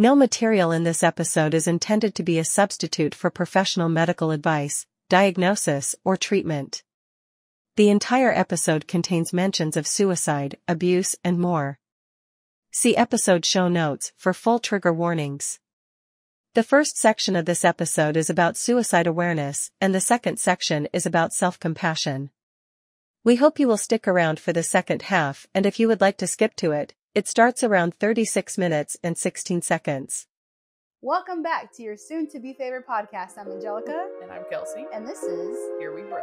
No material in this episode is intended to be a substitute for professional medical advice, diagnosis, or treatment. The entire episode contains mentions of suicide, abuse, and more. See episode show notes for full trigger warnings. The first section of this episode is about suicide awareness, and the second section is about self-compassion. We hope you will stick around for the second half, and if you would like to skip to it, it starts around 36 minutes and 16 seconds. Welcome back to your soon-to-be favorite podcast. I'm Angelica. And I'm Kelsey. And this is Here We Grow.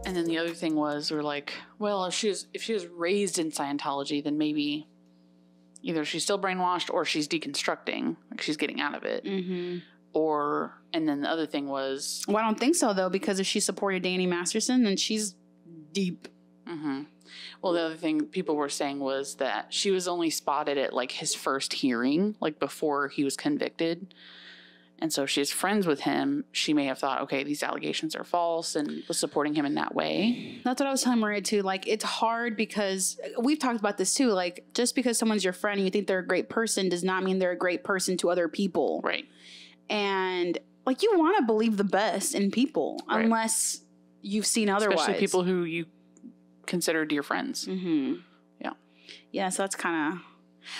And then the other thing was, we're like, well, if she was raised in Scientology, then maybe either she's still brainwashed or she's deconstructing, like she's getting out of it. Mm-hmm. And then the other thing was, well, I don't think so though, because if she supported Danny Masterson, then she's deep. Mm-hmm. Well, the other thing people were saying was that she was only spotted at like his first hearing, like before he was convicted. And so if she's friends with him, she may have thought, okay, these allegations are false, and was supporting him in that way. That's what I was telling Maria too. Like, it's hard because we've talked about this too. Like, just because someone's your friend and you think they're a great person does not mean they're a great person to other people. Right. And like, you want to believe the best in people, right, unless you've seen otherwise. Especially people who you consider dear friends. Mm-hmm. Yeah. Yeah, so that's kind of...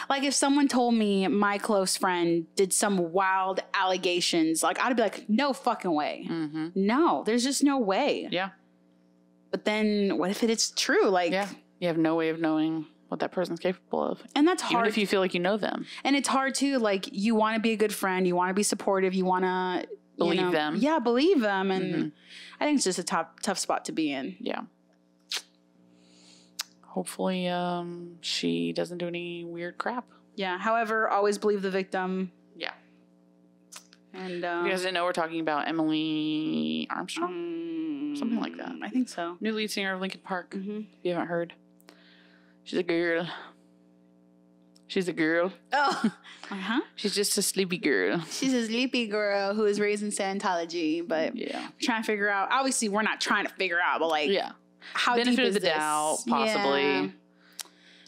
Like, if someone told me my close friend did some wild allegations, like, I'd be like, no fucking way. Mm-hmm. No, there's just no way. Yeah. But then what if it's true? Like, yeah, you have no way of knowing what that person's capable of. And that's hard. Even if you feel like you know them. And it's hard too. Like, you want to be a good friend. You want to be supportive. You want to believe them. Yeah, believe them. And I think it's just a tough spot to be in. Yeah. Hopefully, she doesn't do any weird crap. Yeah. However, always believe the victim. Yeah. And you guys didn't know we're talking about Emily Armstrong? Something like that. I think so. New lead singer of Linkin Park. Mm-hmm. If you haven't heard. She's a girl. She's a girl. Oh. Uh-huh. She's just a sleepy girl. She's a sleepy girl who was raised in Scientology, but trying to figure out. Obviously, we're not trying to figure out, but like, how benefit deep is of the this? doubt, possibly. Yeah.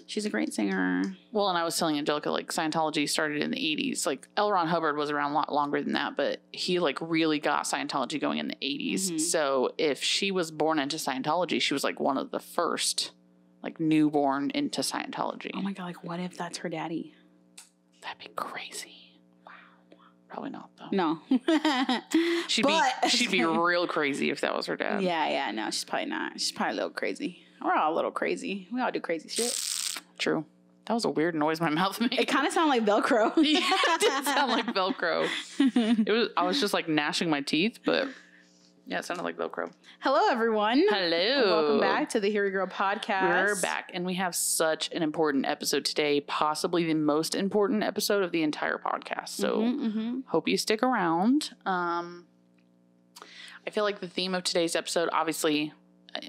She's a great singer. Well, and I was telling Angelica, like, Scientology started in the 80s. Like, L. Ron Hubbard was around a lot longer than that, but he, like, really got Scientology going in the 80s. Mm-hmm. So if she was born into Scientology, she was, like, one of the first, like, newborn into Scientology. Oh, my God. Like, what if that's her daddy? That'd be crazy. Wow. Probably not, though. No. She'd be real crazy if that was her dad. Yeah. No, she's probably not. She's probably a little crazy. We're all a little crazy. We all do crazy shit. True. That was a weird noise my mouth made. It kind of sounded like Velcro. Yeah, it did sound like Velcro. I was just like gnashing my teeth, but yeah, it sounded like Velcro. Hello, everyone. Hello. And welcome back to the Here We Grow podcast. We're back, and we have such an important episode today, possibly the most important episode of the entire podcast. So hope you stick around. I feel like the theme of today's episode, obviously,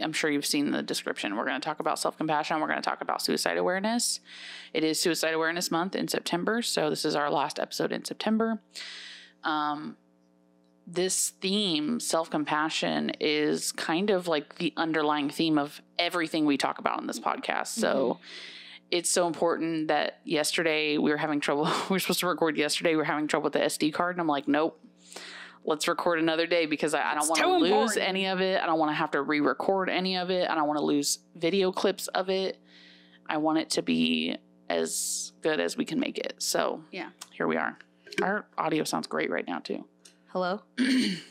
I'm sure you've seen the description. We're going to talk about self-compassion. We're going to talk about suicide awareness. It is Suicide Awareness Month in September, so this is our last episode in September. This theme, self-compassion, is kind of like the underlying theme of everything we talk about in this podcast. So it's so important that yesterday we were having trouble. We were supposed to record yesterday. We were having trouble with the SD card, and I'm like, nope. Let's record another day because I don't want to lose any of it. I don't want to have to re-record any of it. I don't want to lose video clips of it. I want it to be as good as we can make it. So here we are. Our audio sounds great right now too. Hello?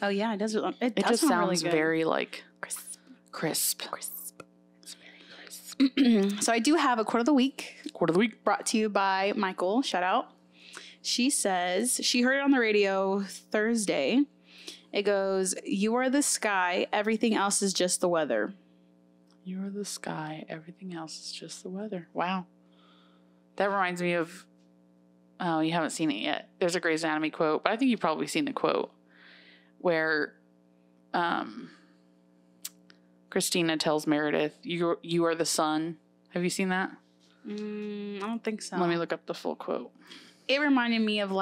Oh yeah, it does. It just sounds really very like crisp. It's very crisp. So I do have a quote of the week. Quote of the week brought to you by Michael. Shout out. She says, she heard it on the radio Thursday. It goes, "You are the sky. Everything else is just the weather." You are the sky. Everything else is just the weather. Wow. That reminds me of, oh, you haven't seen it yet. There's a Grey's Anatomy quote, but I think you've probably seen the quote where Kristina tells Meredith, you are the sun. Have you seen that? I don't think so. Let me look up the full quote. It reminded me of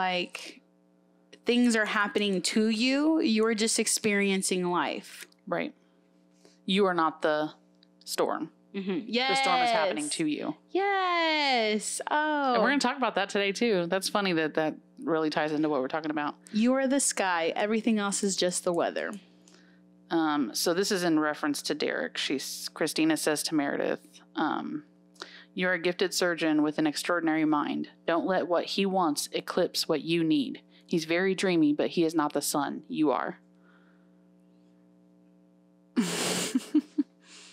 things are happening to you. You're just experiencing life. Right. You are not the storm. Mm-hmm. Yes. The storm is happening to you. Yes. Oh. And we're going to talk about that today, too. That's funny that really ties into what we're talking about. You are the sky. Everything else is just the weather. So this is in reference to Derek. Kristina says to Meredith, you're a gifted surgeon with an extraordinary mind. Don't let what he wants eclipse what you need. He's very dreamy, but he is not the sun. You are.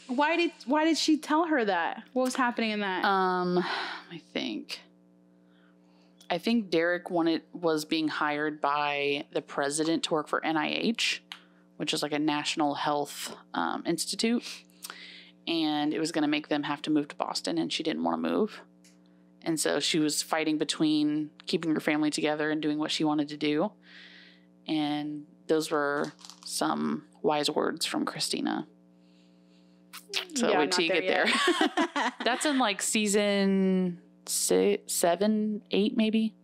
Why did she tell her that? What was happening in that? I think Derek was being hired by the president to work for NIH, which is like a national health institute. And it was going to make them have to move to Boston, and she didn't want to move. And so she was fighting between keeping her family together and doing what she wanted to do. And those were some wise words from Kristina. So wait till you get there. That's in season 7, 8 maybe.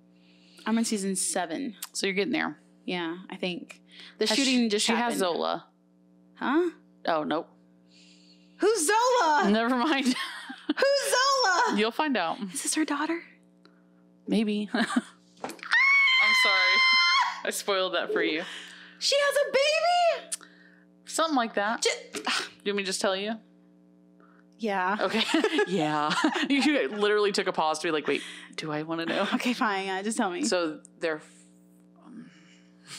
I'm in season 7. So you're getting there. Yeah, I think. The shooting just happened. She has Zola. Huh? Oh, nope. Who's Zola? Never mind. Who's Zola? You'll find out. Is this her daughter? Maybe. I'm sorry. I spoiled that for you. She has a baby? Something like that. Do you want me to just tell you? Yeah. Okay. Yeah. You literally took a pause to be like, wait, do I want to know? Okay, fine. Yeah, just tell me. So they're...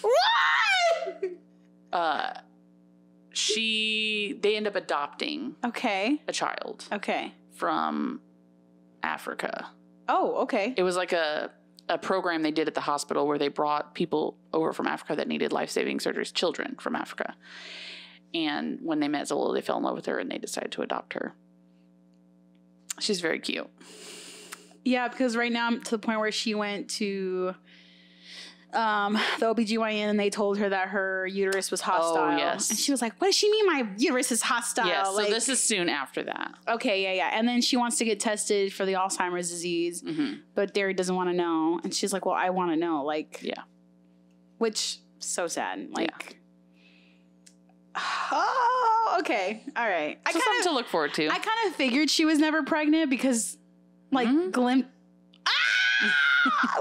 What? They end up adopting a child. Okay. From Africa. Oh, okay. It was like a program they did at the hospital where they brought people over from Africa that needed life-saving surgeries, children from Africa. And when they met Zola, they fell in love with her and they decided to adopt her. She's very cute. Yeah, because right now I'm to the point where she went to the OBGYN and they told her that her uterus was hostile. Oh, yes. And she was like, what does she mean my uterus is hostile? Yes, so this is soon after that. Okay, yeah. And then she wants to get tested for the Alzheimer's disease, but Derek doesn't want to know. And she's like, well, I want to know. Yeah. Which, so sad. Oh, okay. All right. So something to look forward to. I kind of figured she was never pregnant because, well,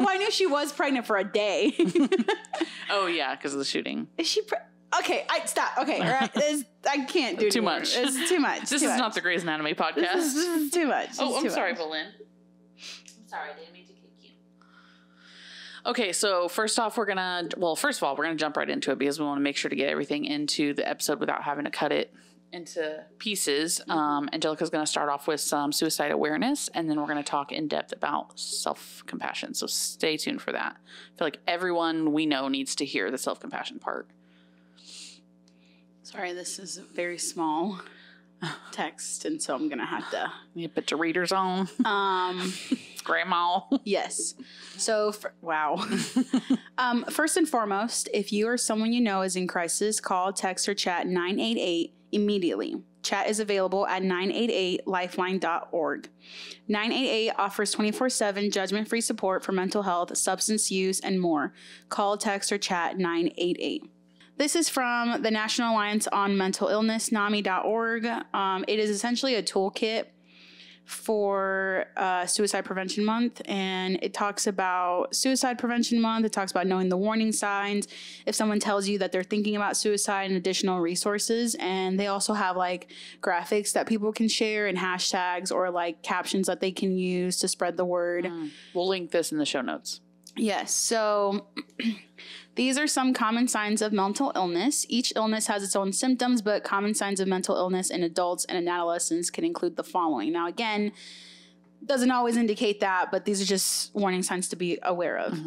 I knew she was pregnant for a day. Oh, yeah, because of the shooting. Is she okay, stop. Okay, right. I can't do it too anymore. much. It's too much. This is not the Grey's Anatomy podcast. This is too much. I'm sorry, Bolin. I'm sorry, I didn't mean to kick you. Okay, so first of all, we're going to jump right into it because we want to make sure to get everything into the episode without having to cut it into pieces. Angelica's going to start off with some suicide awareness, and then we're going to talk in depth about self-compassion. So stay tuned for that. I feel like everyone we know needs to hear the self-compassion part. Sorry, this is a very small text, and so I'm going to have to... You put your readers on. Grandma. Yes. So, wow. First and foremost, if you or someone you know is in crisis, call, text, or chat 988 immediately. Chat is available at 988lifeline.org. 988 offers 24/7 judgment-free support for mental health, substance use, and more. Call, text, or chat 988. This is from the National Alliance on Mental Illness, NAMI.org. It is essentially a toolkit for Suicide Prevention Month, and it talks about Suicide Prevention Month. It talks about knowing the warning signs if someone tells you that they're thinking about suicide, and additional resources. And they also have graphics that people can share and hashtags or captions that they can use to spread the word. We'll link this in the show notes. Yes. So these are some common signs of mental illness. Each illness has its own symptoms, but common signs of mental illness in adults and in adolescents can include the following. Now, again, doesn't always indicate that, but these are just warning signs to be aware of.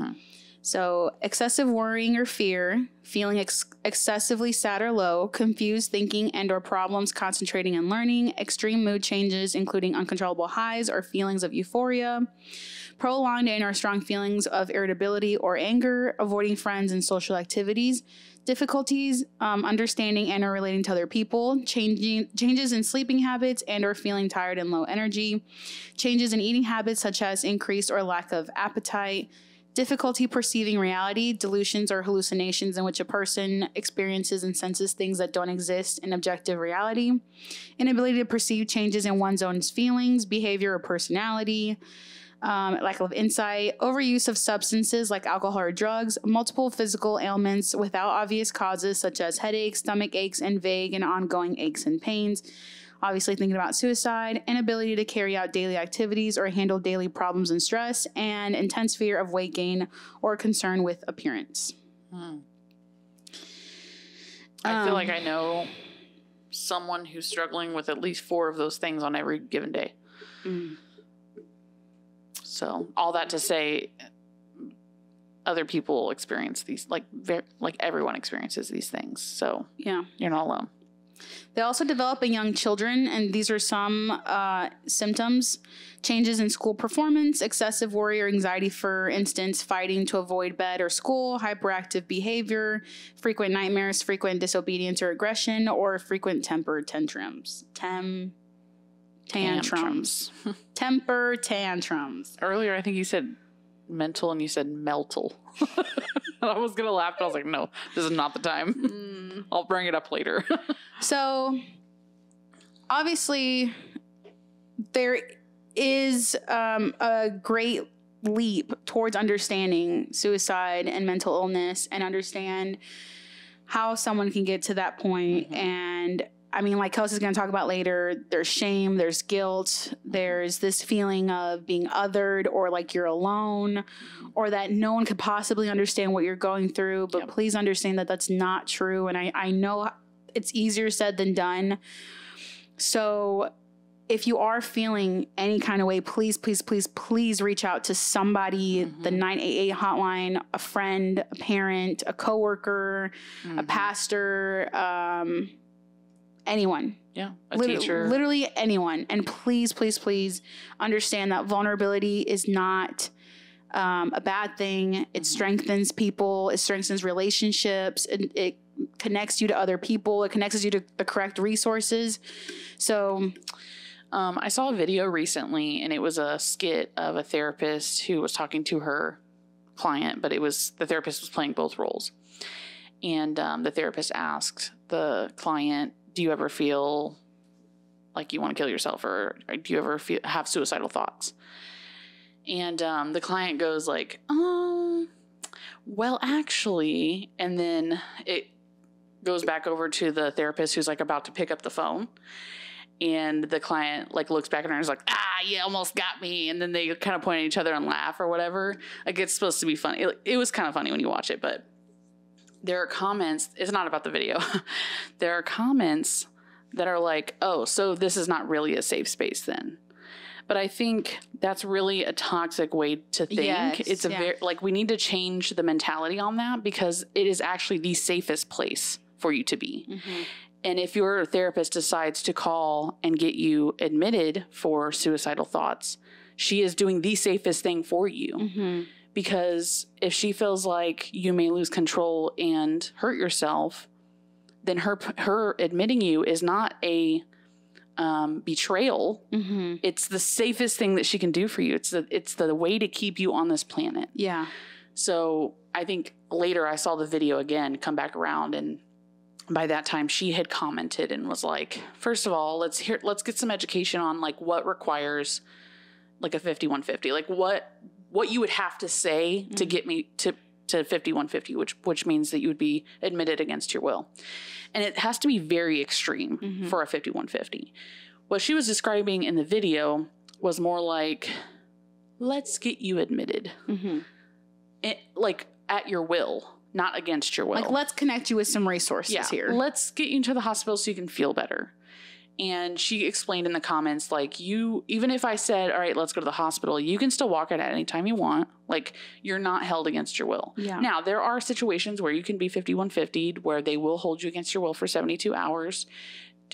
So excessive worrying or fear, feeling excessively sad or low, confused thinking and or problems concentrating and learning, extreme mood changes, including uncontrollable highs or feelings of euphoria, prolonged and or strong feelings of irritability or anger, avoiding friends and social activities, difficulties understanding and or relating to other people, changes in sleeping habits and or feeling tired and low energy, changes in eating habits such as increased or lack of appetite, difficulty perceiving reality, delusions or hallucinations in which a person experiences and senses things that don't exist in objective reality, inability to perceive changes in one's own feelings, behavior, or personality, lack of insight, overuse of substances like alcohol or drugs, multiple physical ailments without obvious causes such as headaches, stomach aches, and vague and ongoing aches and pains. Obviously thinking about suicide, inability to carry out daily activities or handle daily problems and stress, and intense fear of weight gain or concern with appearance. I feel like I know someone who's struggling with at least 4 of those things on every given day. So all that to say, other people experience these, like everyone experiences these things. So yeah, you're not alone. They also develop in young children, and these are some symptoms: changes in school performance, excessive worry or anxiety, for instance, fighting to avoid bed or school, hyperactive behavior, frequent nightmares, frequent disobedience or aggression, or frequent temper tantrums. Tantrums. Temper tantrums. Earlier, I think you said mental and you said meltal. I was going to laugh, but I was like, no, this is not the time. I'll bring it up later. So, obviously, there is a great leap towards understanding suicide and mental illness and understand how someone can get to that point. And I mean, like Kelsey's going to talk about later, there's shame, there's guilt, there's this feeling of being othered or like you're alone or that no one could possibly understand what you're going through. But please understand that that's not true. And I know it's easier said than done. So if you are feeling any kind of way, please, please, please, please reach out to somebody, the 988 hotline, a friend, a parent, a coworker, a pastor, anyone. Yeah, a teacher. Literally anyone. And please, please, please understand that vulnerability is not a bad thing. It strengthens people. It strengthens relationships. It connects you to other people. It connects you to the correct resources. So I saw a video recently, and it was a skit of a therapist who was talking to her client, but the therapist was playing both roles. And the therapist asked the client, do you ever feel like you want to kill yourself, or do you ever have suicidal thoughts? And the client goes like, well, actually, and then it goes back over to the therapist who's like about to pick up the phone. And the client like looks back at her and is like, you almost got me. And then they kind of point at each other and laugh or whatever. Like, it's supposed to be funny. It was kind of funny when you watch it, but there are comments. It's not about the video. There are comments that are like, oh, so this is not really a safe space then. But I think that's really a toxic way to think. Yes, it's very, like, we need to change the mentality on that, because it is actually the safest place for you to be. And if your therapist decides to call and get you admitted for suicidal thoughts, she is doing the safest thing for you. Because if she feels like you may lose control and hurt yourself, then her admitting you is not a betrayal. It's the safest thing that she can do for you. It's the way to keep you on this planet. Yeah. So I think later I saw the video again come back around, and by that time she had commented and was like, first of all, let's get some education on like what requires like a 5150, like what you would have to say to get me to 5150, which means that you would be admitted against your will. And it has to be very extreme for a 5150. What she was describing in the video was more like, let's get you admitted. Like at your will, not against your will. Like, let's connect you with some resources here. Let's get you into the hospital so you can feel better. And she explained in the comments, like, even if I said, all right, let's go to the hospital, you can still walk out at any time you want. Like, you're not held against your will. Yeah. Now, there are situations where you can be 5150'd, where they will hold you against your will for 72 hours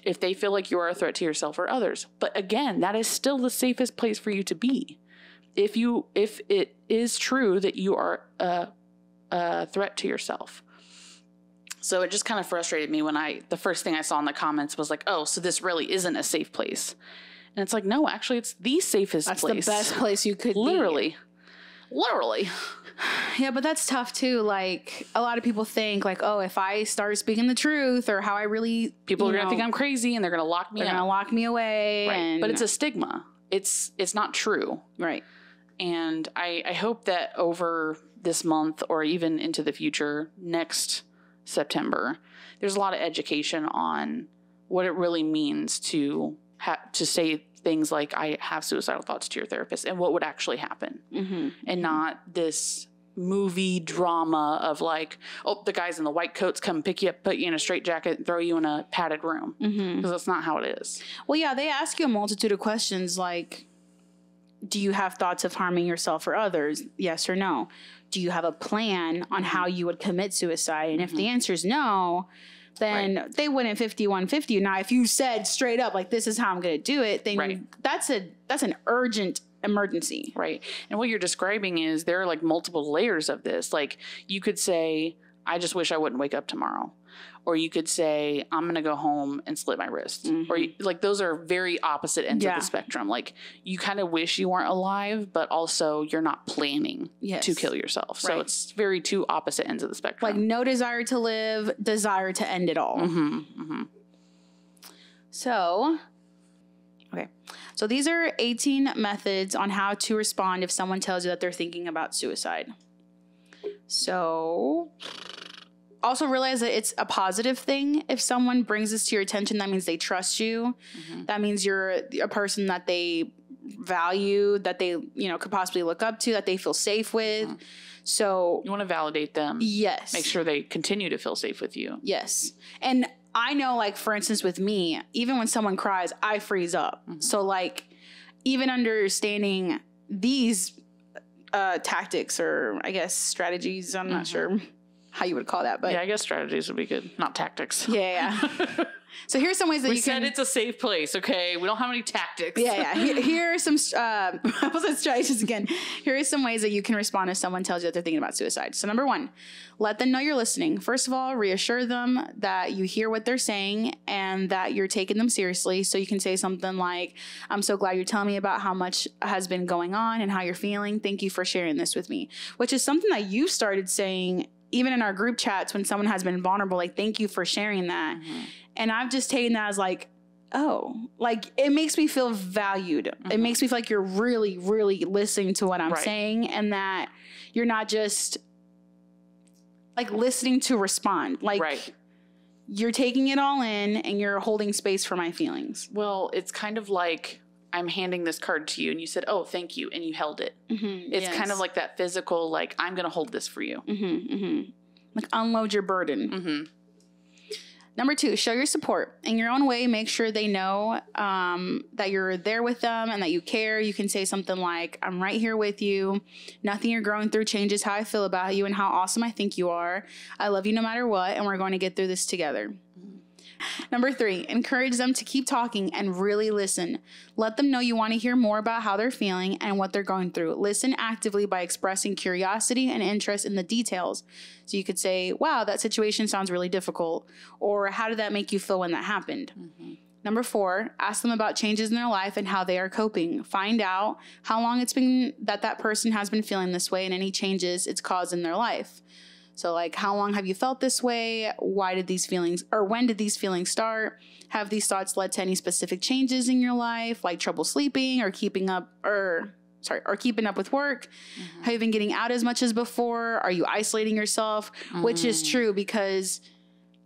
if they feel like you are a threat to yourself or others. But again, that is still the safest place for you to be. If it is true that you are a threat to yourself. So it just kind of frustrated me when the first thing I saw in the comments was like, oh, so this really isn't a safe place. And it's like, no, actually it's the safest place. That's the best place you could Literally. Yeah, but that's tough too. Like, a lot of people think like, oh, if I start speaking the truth or how I really, people are going to think I'm crazy and they're going to lock me up. They're going to lock me away. Right. But it's a stigma. It's not true. Right. And I hope that over this month or even into the future, next September, there's a lot of education on what it really means to say things like, I have suicidal thoughts, to your therapist, and what would actually happen. And not this movie drama of like, oh, the guys in the white coats come pick you up, put you in a straitjacket, and throw you in a padded room. Because that's not how it is. Well, yeah, they ask you a multitude of questions like, do you have thoughts of harming yourself or others? Yes or no? Do you have a plan on how you would commit suicide? And if the answer is no, then they wouldn't 5150. Now, if you said straight up, like, this is how I'm going to do it, then that's an urgent emergency. Right. And what you're describing is there are like multiple layers of this. Like, you could say, I just wish I wouldn't wake up tomorrow. Or you could say, I'm going to go home and slit my wrist. Or like, those are very opposite ends of the spectrum. Like, you kind of wish you weren't alive, but also you're not planning to kill yourself. So it's very two opposite ends of the spectrum. Like, no desire to live, desire to end it all. So, okay. So these are 18 methods on how to respond if someone tells you that they're thinking about suicide. So, also realize that it's a positive thing. If someone brings this to your attention, that means they trust you. That means you're a person that they value, that they, could possibly look up to, that they feel safe with. So you want to validate them. Yes. Make sure they continue to feel safe with you. Yes. And I know, like, for instance, with me, even when someone cries, I freeze up. So, like, even understanding these tactics or, I guess, strategies, I'm not sure how you would call that, but yeah, I guess strategies would be good, not tactics. Yeah. So here's some ways that we said it's a safe place. Okay, we don't have any tactics. Yeah. Here are some strategies again. Here are some ways that you can respond if someone tells you that they're thinking about suicide. So number 1, let them know you're listening. First of all, reassure them that you hear what they're saying and that you're taking them seriously. So you can say something like, I'm so glad you're telling me about how much has been going on and how you're feeling. Thank you for sharing this with me, which is something that you started saying even in our group chats when someone has been vulnerable, like, thank you for sharing that. And I've just taken that as like, oh, like, it makes me feel valued. It makes me feel like you're really, really listening to what I'm saying, and that you're not just like listening to respond. Like, you're taking it all in and you're holding space for my feelings. Well, it's kind of like, I'm handing this card to you and you said, oh, thank you. And you held it. It's kind of like that physical, like, I'm going to hold this for you. Like, unload your burden. Number 2, show your support. In your own way, make sure they know that you're there with them and that you care. You can say something like, I'm right here with you. Nothing you're going through changes how I feel about you and how awesome I think you are. I love you no matter what, and we're going to get through this together. Number 3, encourage them to keep talking and really listen. Let them know you want to hear more about how they're feeling and what they're going through. Listen actively by expressing curiosity and interest in the details. So you could say, wow, that situation sounds really difficult. Or how did that make you feel when that happened? Number 4, ask them about changes in their life and how they are coping. Find out how long it's been that person has been feeling this way and any changes it's caused in their life. So, like, how long have you felt this way? When did these feelings start? Have these thoughts led to any specific changes in your life, like trouble sleeping or keeping up with work? Have you been getting out as much as before? Are you isolating yourself? Which is true, because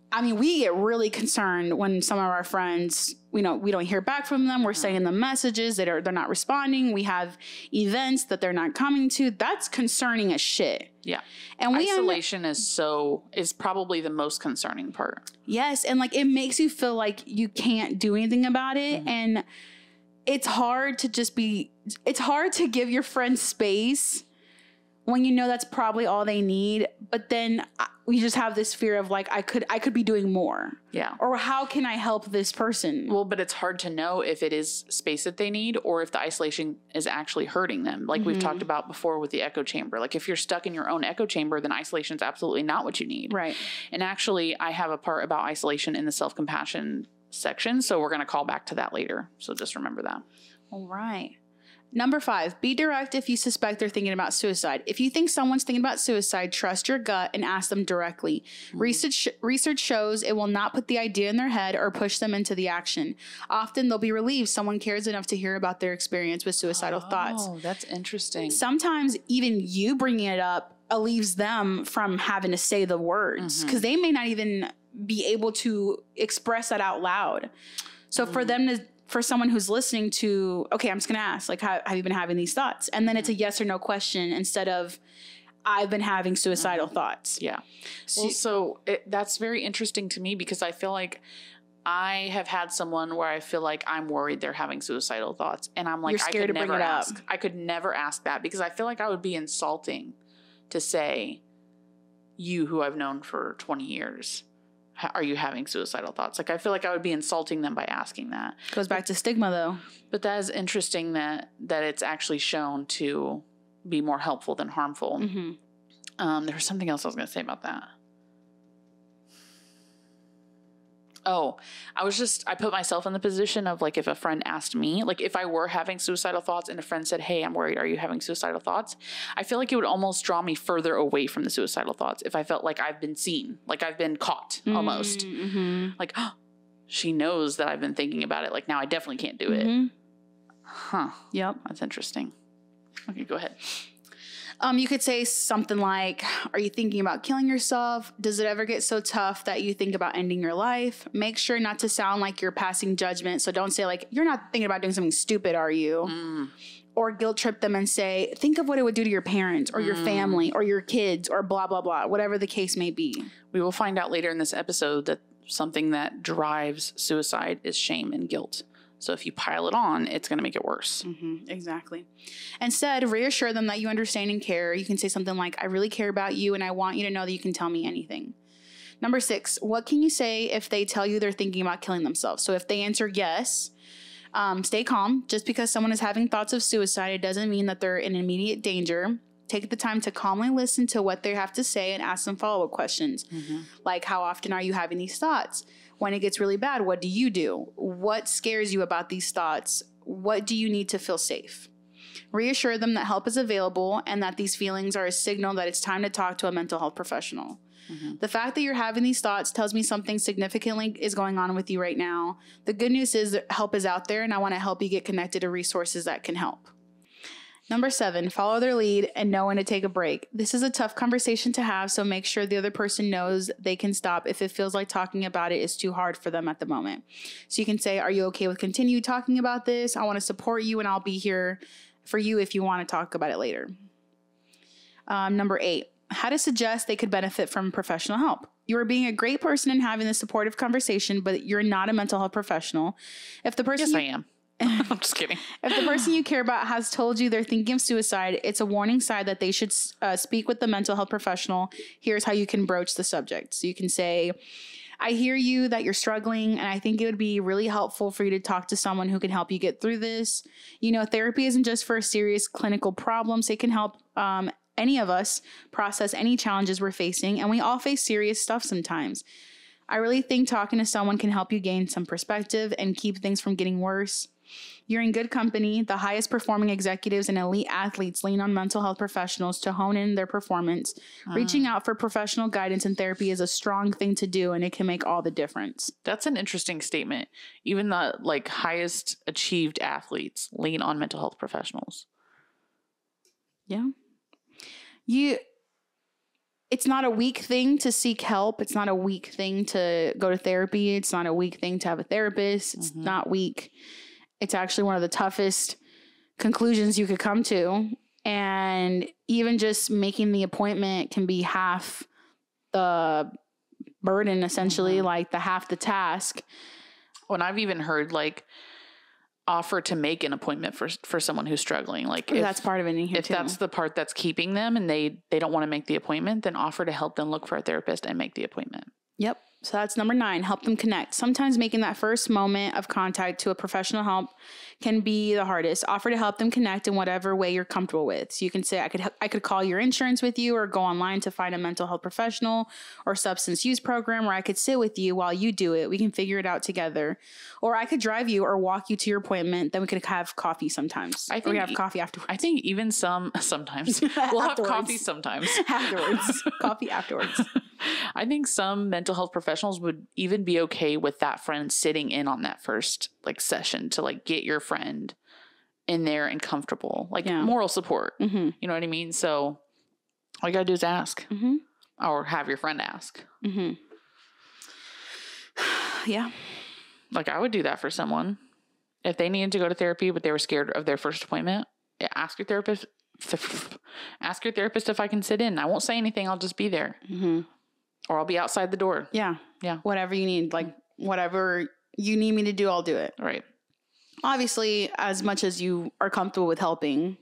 I mean, we get really concerned when some of our friends, we don't hear back from them. We're sending them messages that they're not responding. We have events that they're not coming to. That's concerning as shit. Yeah. And isolation is probably the most concerning part. Yes. And like, it makes you feel like you can't do anything about it. Mm-hmm. And it's hard to give your friends space when you know that's probably all they need. But then we just have this fear of like, I could be doing more. Yeah. Or how can I help this person? Well, but it's hard to know if it is space that they need or if the isolation is actually hurting them. Like we've talked about before with the echo chamber. Like if you're stuck in your own echo chamber, then isolation is absolutely not what you need. Right. And actually, I have a part about isolation in the self-compassion section. So we're going to call back to that later. So just remember that. All right. Number 5, be direct if you suspect they're thinking about suicide. If you think someone's thinking about suicide, trust your gut and ask them directly. Mm-hmm. Research shows it will not put the idea in their head or push them into the action. Often they'll be relieved someone cares enough to hear about their experience with suicidal thoughts. Oh, that's interesting. Sometimes even you bringing it up relieves them from having to say the words because they may not even be able to express that out loud. So for someone who's listening to, okay, I'm just going to ask, like, have you been having these thoughts? And then it's a yes or no question instead of, I've been having suicidal thoughts. Yeah. So that's very interesting to me because I feel like I have had someone where I feel like I'm worried they're having suicidal thoughts. And I'm like, you're scared to bring it up. I could never ask that because I feel like I would be insulting to say, you who I've known for 20 years. Are you having suicidal thoughts? Like, I feel like I would be insulting them by asking that. Goes back to stigma, though. But that is interesting that it's actually shown to be more helpful than harmful. Mm-hmm. There was something else I was going to say about that. Oh, I put myself in the position of like if a friend asked me, like if I were having suicidal thoughts and a friend said, hey, I'm worried, are you having suicidal thoughts? I feel like it would almost draw me further away from the suicidal thoughts if I felt like I've been seen, like I've been caught almost. Mm-hmm. Like, oh, she knows that I've been thinking about it. Like now I definitely can't do it. Huh. Yep. That's interesting. Okay, go ahead. You could say something like, are you thinking about killing yourself? Does it ever get so tough that you think about ending your life? Make sure not to sound like you're passing judgment. So don't say like, you're not thinking about doing something stupid, are you? Or guilt trip them and say, think of what it would do to your parents or your family or your kids or blah, blah, blah, whatever the case may be. We will find out later in this episode that something that drives suicide is shame and guilt. So if you pile it on, it's going to make it worse. Mm-hmm, exactly. Instead, reassure them that you understand and care. You can say something like, I really care about you and I want you to know that you can tell me anything. Number 6, what can you say if they tell you they're thinking about killing themselves? So if they answer yes, stay calm. Just because someone is having thoughts of suicide, it doesn't mean that they're in immediate danger. Take the time to calmly listen to what they have to say and ask them follow-up questions. Mm-hmm. Like, how often are you having these thoughts? When it gets really bad, what do you do? What scares you about these thoughts? What do you need to feel safe? Reassure them that help is available and that these feelings are a signal that it's time to talk to a mental health professional. Mm-hmm. The fact that you're having these thoughts tells me something significantly is going on with you right now. The good news is that help is out there and I want to help you get connected to resources that can help. Number 7, follow their lead and know when to take a break. This is a tough conversation to have, so make sure the other person knows they can stop if it feels like talking about it is too hard for them at the moment. So you can say, are you okay with continue talking about this? I want to support you and I'll be here for you if you want to talk about it later. Number 8, how to suggest they could benefit from professional help. You are being a great person and having this supportive conversation, but you're not a mental health professional. If the person I am. I'm just kidding. If the person you care about has told you they're thinking of suicide, it's a warning sign that they should speak with the mental health professional. Here's how you can broach the subject. So you can say, I hear you that you're struggling, and I think it would be really helpful for you to talk to someone who can help you get through this. You know, therapy isn't just for serious clinical problems. It can help any of us process any challenges we're facing, and we all face serious stuff sometimes. I really think talking to someone can help you gain some perspective and keep things from getting worse. You're in good company. The highest performing executives and elite athletes lean on mental health professionals to hone in their performance. Reaching out for professional guidance and therapy is a strong thing to do, and it can make all the difference. That's an interesting statement. Even the highest achieved athletes lean on mental health professionals. Yeah. it's not a weak thing to seek help. It's not a weak thing to go to therapy. It's not a weak thing to have a therapist. It's not weak. It's actually one of the toughest conclusions you could come to. And even just making the appointment can be half the burden, essentially, like half the task. When I've even heard like offer to make an appointment for someone who's struggling. Like that's part of it in here if too. that's the part that's keeping them and they don't want to make the appointment, then offer to help them look for a therapist and make the appointment. Yep. So that's number 9, help them connect. Sometimes making that first moment of contact to a professional help can be the hardest. Offer to help them connect in whatever way you're comfortable with. So you can say, I could call your insurance with you, or go online to find a mental health professional or substance use program, where I could sit with you while you do it. We can figure it out together. Or I could drive you or walk you to your appointment. Then we could have coffee sometimes. I think we have coffee afterwards. I think even sometimes we'll have coffee sometimes. Afterwards. Coffee afterwards. I think some mental health professionals would even be okay with that friend sitting in on that first like session to like get your friend in there and comfortable, like moral support. You know what I mean? So all you gotta do is ask, or have your friend ask. Yeah. Like I would do that for someone if they needed to go to therapy, but they were scared of their first appointment. Ask your therapist. Ask your therapist if I can sit in. I won't say anything. I'll just be there. Or I'll be outside the door. Yeah. Yeah. Whatever you need, like whatever you need me to do, I'll do it. Right. Obviously, as much as you are comfortable with helping.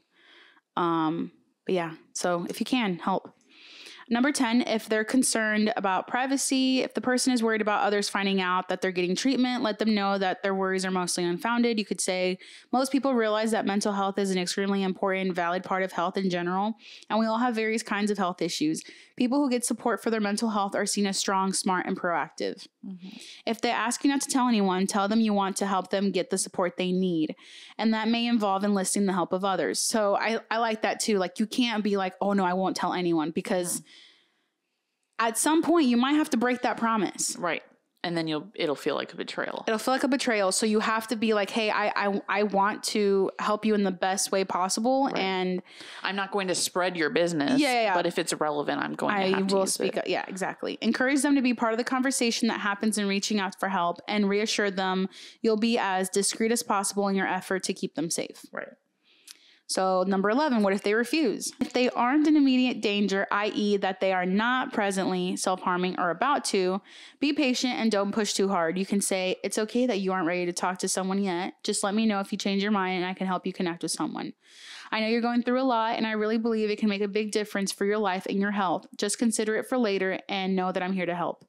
But yeah, so if you can, help. Number 10, if they're concerned about privacy, if the person is worried about others finding out that they're getting treatment, let them know that their worries are mostly unfounded. You could say, most people realize that mental health is an extremely important, valid part of health in general, and we all have various kinds of health issues. People who get support for their mental health are seen as strong, smart, and proactive. If they ask you not to tell anyone, tell them you want to help them get the support they need. And that may involve enlisting the help of others. So I like that too. Like you can't be like, oh no, I won't tell anyone, because at some point you might have to break that promise. Right. And then it'll feel like a betrayal. It'll feel like a betrayal. So you have to be like, hey, I want to help you in the best way possible. Right. And I'm not going to spread your business. Yeah. But if it's relevant, I'm going to have to use speak it. up. Yeah, exactly. Encourage them to be part of the conversation that happens in reaching out for help, and reassure them you'll be as discreet as possible in your effort to keep them safe. Right. So number 11, what if they refuse? If they aren't in immediate danger, i.e. that they are not presently self-harming or about to, be patient and don't push too hard. You can say, it's okay that you aren't ready to talk to someone yet. Just let me know if you change your mind and I can help you connect with someone. I know you're going through a lot, and I really believe it can make a big difference for your life and your health. Just consider it for later and know that I'm here to help.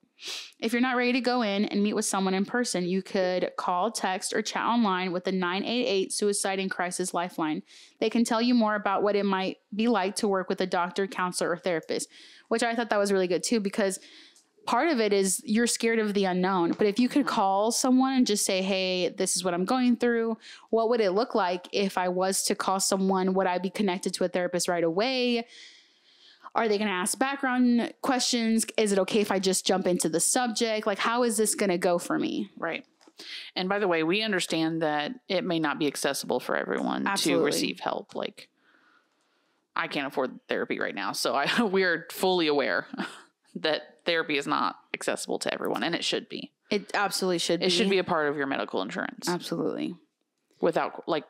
If you're not ready to go in and meet with someone in person, you could call, text, or chat online with the 988 Suicide and Crisis Lifeline. They can tell you more about what it might be like to work with a doctor, counselor, or therapist, which I thought that was really good too, because part of it is you're scared of the unknown. But if you could call someone and just say, hey, this is what I'm going through. What would it look like if I was to call someone? Would I be connected to a therapist right away? Are they going to ask background questions? Is it okay if I just jump into the subject? Like, how is this going to go for me? Right. And by the way, we understand that it may not be accessible for everyone to receive help. Like, I can't afford therapy right now. So we're fully aware that therapy is not accessible to everyone, and it should be. It absolutely should be. It should be a part of your medical insurance. Absolutely. Without, like,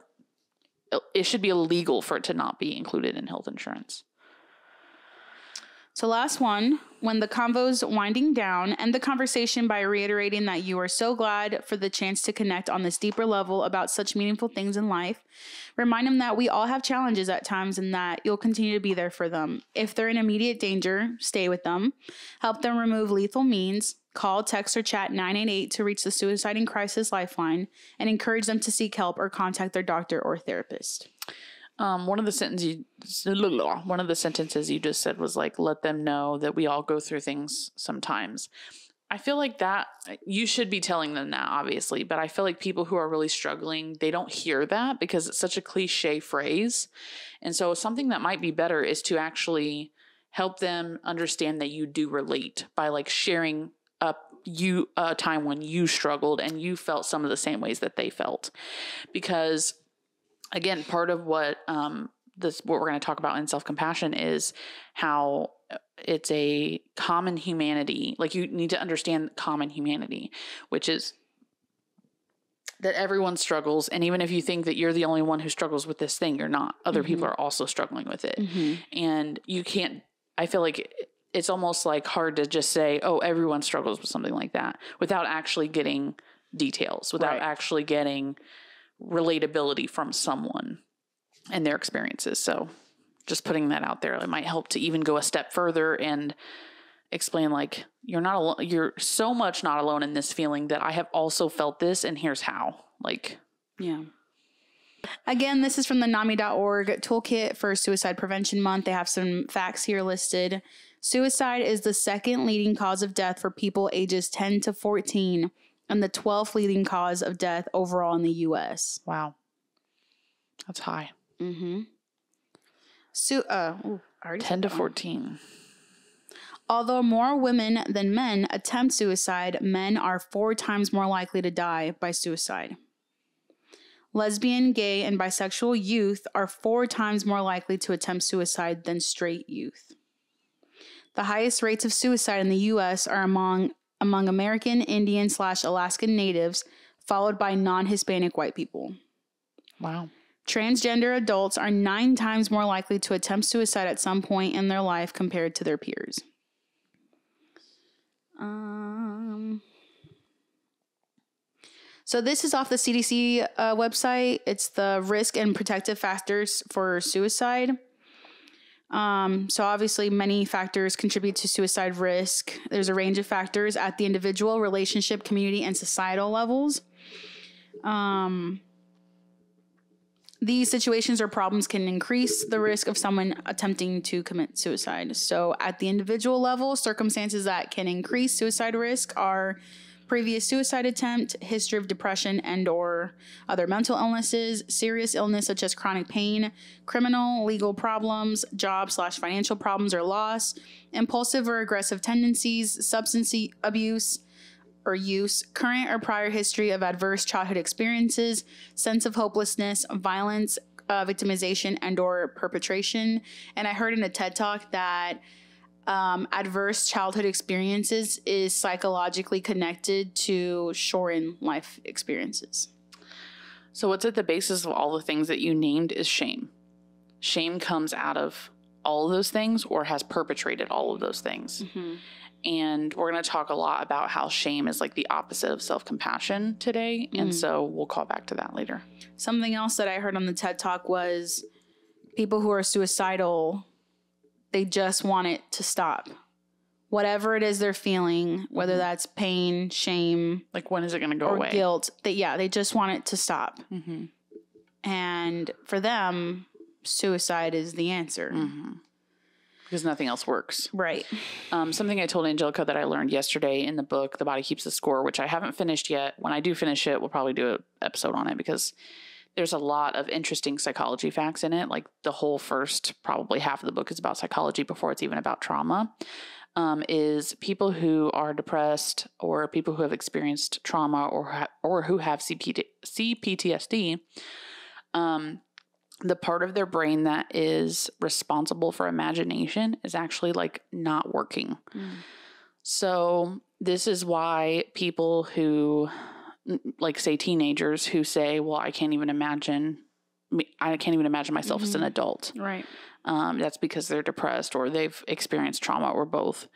it should be illegal for it to not be included in health insurance. So last one, when the convo's winding down, end the conversation by reiterating that you are so glad for the chance to connect on this deeper level about such meaningful things in life. Remind them that we all have challenges at times and that you'll continue to be there for them. If they're in immediate danger, stay with them. Help them remove lethal means. Call, text, or chat 988 to reach the Suicide and Crisis Lifeline, and encourage them to seek help or contact their doctor or therapist. One of the sentences you just said was like, let them know that we all go through things sometimes. I feel like that you should be telling them that, obviously, but I feel like people who are really struggling, they don't hear that because it's such a cliche phrase. And so something that might be better is to actually help them understand that you do relate by like sharing a time when you struggled and you felt some of the same ways that they felt. Because again, part of what what we're going to talk about in self-compassion is how it's a common humanity. Like, you need to understand common humanity, which is that everyone struggles. And even if you think that you're the only one who struggles with this thing, you're not. Other people are also struggling with it. And you can't, I feel like it's almost like hard to just say, oh, everyone struggles with something like that without actually getting details, without actually getting relatability from someone and their experiences. So just putting that out there, it might help to even go a step further and explain, like, you're not alone. You're so much not alone in this feeling that I have also felt this, and here's how. Like, yeah. Again, this is from the NAMI.org Toolkit for Suicide Prevention Month. They have some facts here listed. Suicide is the second leading cause of death for people ages 10 to 14 and the 12th leading cause of death overall in the U.S. Wow. That's high. 10 to 14. Although more women than men attempt suicide, men are 4 times more likely to die by suicide. Lesbian, gay, and bisexual youth are 4 times more likely to attempt suicide than straight youth. The highest rates of suicide in the U.S. are among American Indian/Alaskan natives, followed by non-Hispanic white people. Wow. Transgender adults are 9 times more likely to attempt suicide at some point in their life compared to their peers. So this is off the CDC website. It's the risk and protective factors for suicide. So obviously many factors contribute to suicide risk. There's a range of factors at the individual, relationship, community, and societal levels. These situations or problems can increase the risk of someone attempting to commit suicide. So at the individual level, circumstances that can increase suicide risk are previous suicide attempt, history of depression and or other mental illnesses, serious illness such as chronic pain, criminal, legal problems, job/financial problems or loss, impulsive or aggressive tendencies, substance abuse or use, current or prior history of adverse childhood experiences, sense of hopelessness, violence, victimization and or perpetration. And I heard in a TED Talk that adverse childhood experiences is psychologically connected to shortened life experiences. So what's at the basis of all the things that you named is shame. Shame comes out of all of those things or has perpetrated all of those things. And we're going to talk a lot about how shame is like the opposite of self-compassion today. And so we'll call back to that later. Something else that I heard on the TED Talk was people who are suicidal, they just want it to stop. Whatever it is they're feeling, whether that's pain, shame. Like, when is it going to go or away? Guilt. They just want it to stop. And for them, suicide is the answer. Because nothing else works. Right. Something I told Angelica that I learned yesterday in the book, The Body Keeps the Score, which I haven't finished yet. When I do finish it, we'll probably do an episode on it because there's a lot of interesting psychology facts in it. Like, the whole first probably half of the book is about psychology before it's even about trauma. Is people who are depressed or people who have experienced trauma or who have CPTSD, the part of their brain that is responsible for imagination is actually like not working. So this is why people who, like, say teenagers who say, well, I can't even imagine myself as an adult. Right. That's because they're depressed or they've experienced trauma or both.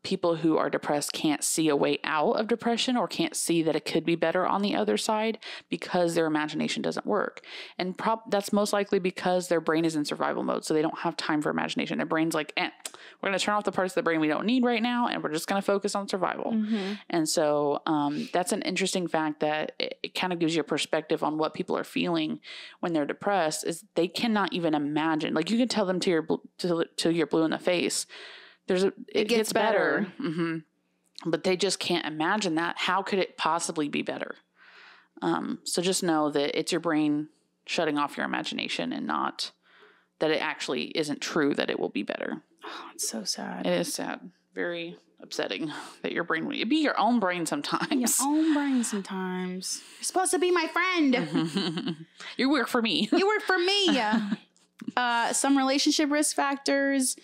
People who are depressed can't see a way out of depression or can't see that it could be better on the other side because their imagination doesn't work. And that's most likely because their brain is in survival mode. So they don't have time for imagination. Their brain's like, we're going to turn off the parts of the brain we don't need right now. And we're just going to focus on survival. And so that's an interesting fact that it kind of gives you a perspective on what people are feeling when they're depressed is they cannot even imagine. Like, you can tell them till you're blue in the face. It gets better. But they just can't imagine that. How could it possibly be better? So just know that it's your brain shutting off your imagination and not that it actually isn't true that it will be better. Oh, it's so sad. It is sad. Very upsetting that your brain would be your own brain sometimes. Your own brain sometimes. You're supposed to be my friend. You work for me. You work for me. Some relationship risk factors.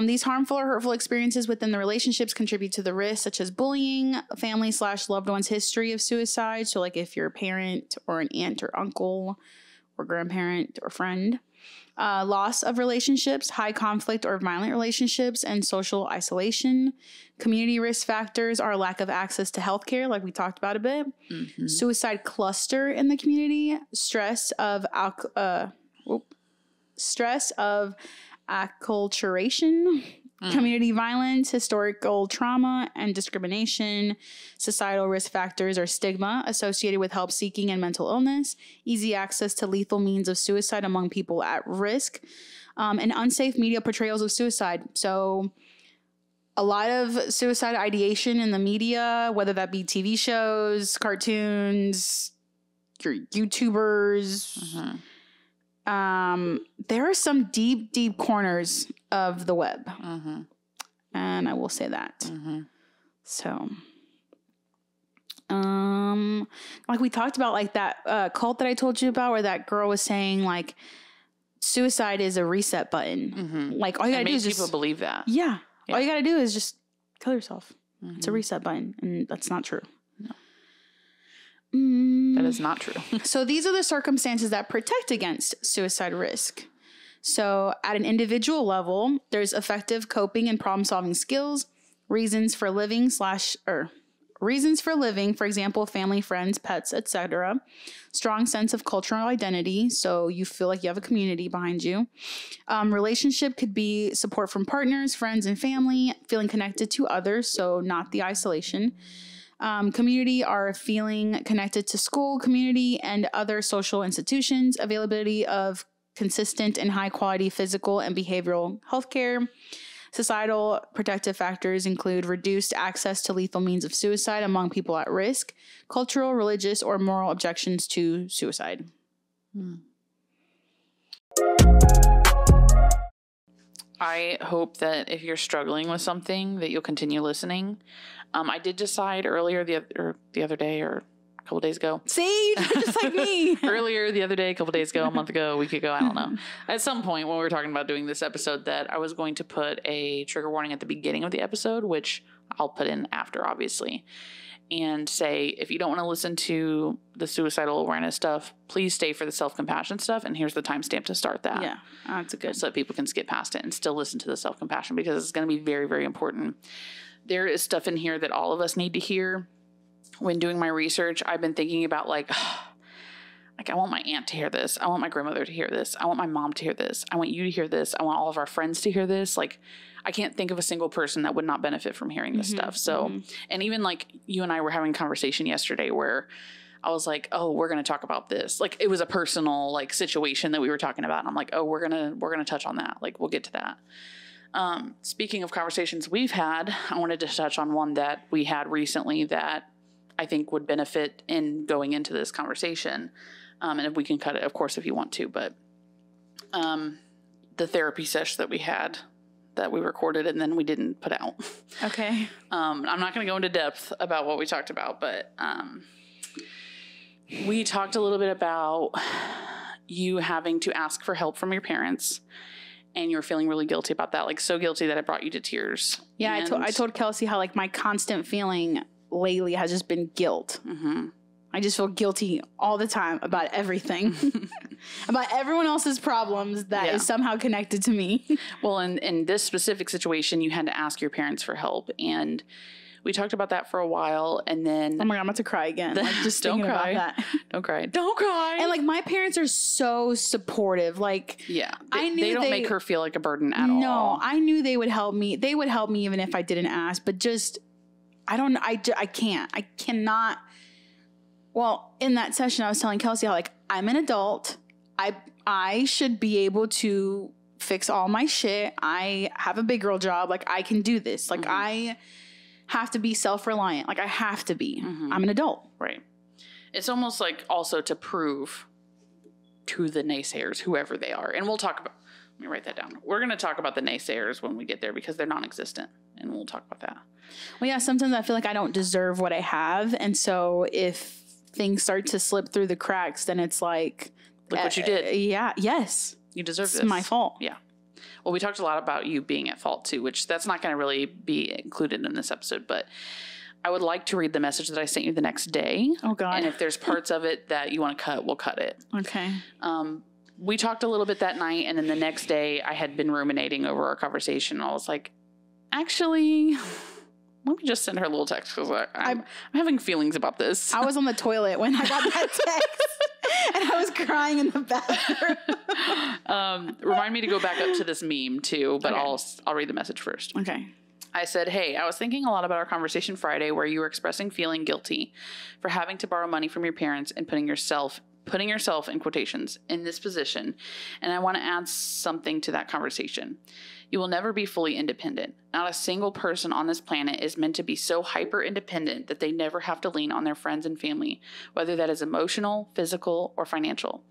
These harmful or hurtful experiences within the relationships contribute to the risk, such as bullying, family/loved one's history of suicide. So like if you're a parent or an aunt or uncle or grandparent or friend. Loss of relationships, high conflict or violent relationships, and social isolation. Community risk factors are lack of access to healthcare, like we talked about a bit. Mm-hmm. Suicide cluster in the community, stress of acculturation, community violence, historical trauma, and discrimination. Societal risk factors are stigma associated with help seeking and mental illness, easy access to lethal means of suicide among people at risk, and unsafe media portrayals of suicide. So a lot of suicide ideation in the media, whether that be TV shows, cartoons, your YouTubers. Mm-hmm. There are some deep corners of the web. Mm-hmm. And I will say that. Mm-hmm. So, like we talked about, like that cult that I told you about, where that girl was saying like suicide is a reset button. Mm-hmm. Like all you gotta do is people believe that. Yeah. All you gotta do is just kill yourself. Mm-hmm. It's a reset button, and that's not true. That is not true. So these are the circumstances that protect against suicide risk. So at an individual level, there's effective coping and problem-solving skills, reasons for living, for example, family, friends, pets, etc. Strong sense of cultural identity, so you feel like you have a community behind you. Relationship could be support from partners, friends, and family, feeling connected to others, so not the isolation. Community are feeling connected to school, community, and other social institutions. Availability of consistent and high-quality physical and behavioral health care. Societal protective factors include reduced access to lethal means of suicide among people at risk. Cultural, religious, or moral objections to suicide. I hope that if you're struggling with something that you'll continue listening. I did decide earlier the other day or a couple days ago. See, you're just like me. Earlier the other day, a couple days ago, a month ago, a week ago, I don't know. At some point when we were talking about doing this episode, that I was going to put a trigger warning at the beginning of the episode, which I'll put in after, obviously, and say, if you don't want to listen to the suicidal awareness stuff, please stay for the self-compassion stuff, and here's the timestamp to start that. Yeah, that's a good. So that people can skip past it and still listen to the self-compassion, because it's going to be very, very important. There is stuff in here that all of us need to hear. When doing my research, I've been thinking about like I want my aunt to hear this. I want my grandmother to hear this. I want my mom to hear this. I want you to hear this. I want all of our friends to hear this. Like, I can't think of a single person that would not benefit from hearing this stuff. So, and even like you and I were having a conversation yesterday where I was like, oh, we're going to talk about this. Like, it was a personal like situation that we were talking about. And I'm like, oh, we're going to touch on that. Like, we'll get to that. Speaking of conversations we've had, I wanted to touch on one that we had recently that I think would benefit in going into this conversation. And if we can cut it, of course, if you want to, but the therapy session that we had, that we recorded and then we didn't put out. Okay. I'm not going to go into depth about what we talked about, but we talked a little bit about you having to ask for help from your parents. And you're feeling really guilty about that, like so guilty that it brought you to tears. Yeah, I told Kelsey how like my constant feeling lately has just been guilt. Mm-hmm. I just feel guilty all the time about everything, about everyone else's problems that is somehow connected to me. Well, in this specific situation, you had to ask your parents for help, and we talked about that for a while, and then... Oh my God, I'm about to cry again. Like, just thinking about that. Don't cry. Don't cry. And, like, my parents are so supportive. Like, yeah. They don't make her feel like a burden at all. No, I knew they would help me. They would help me even if I didn't ask, but just... I don't know. I can't. I cannot... Well, in that session, I was telling Kelsey how, like, I'm an adult. I should be able to fix all my shit. I have a big girl job. Like, I can do this. Like, I... have to be self-reliant. Like, I have to be. Mm-hmm. I'm an adult. Right. It's almost like also to prove to the naysayers, whoever they are. And we'll talk about, let me write that down. We're going to talk about the naysayers when we get there because they're non-existent. And we'll talk about that. Well, yeah, sometimes I feel like I don't deserve what I have. And so if things start to slip through the cracks, then it's like... Look what you did. Yeah. Yes. You deserve this. It's my fault. Yeah. Well, we talked a lot about you being at fault too, which that's not going to really be included in this episode, but I would like to read the message that I sent you the next day. Oh, God. And if there's parts of it that you want to cut, we'll cut it. Okay. We talked a little bit that night, and then the next day I had been ruminating over our conversation. I was like, actually, let me just send her a little text because I'm having feelings about this. I was on the toilet when I got that text. And I was crying in the bathroom. Remind me to go back up to this meme too, but Okay. I'll read the message first. Okay. I said, hey, I was thinking a lot about our conversation Friday where you were expressing feeling guilty for having to borrow money from your parents and putting yourself in quotations in this position. And I want to add something to that conversation. You will never be fully independent. Not a single person on this planet is meant to be so hyper independent that they never have to lean on their friends and family, whether that is emotional, physical, or financial.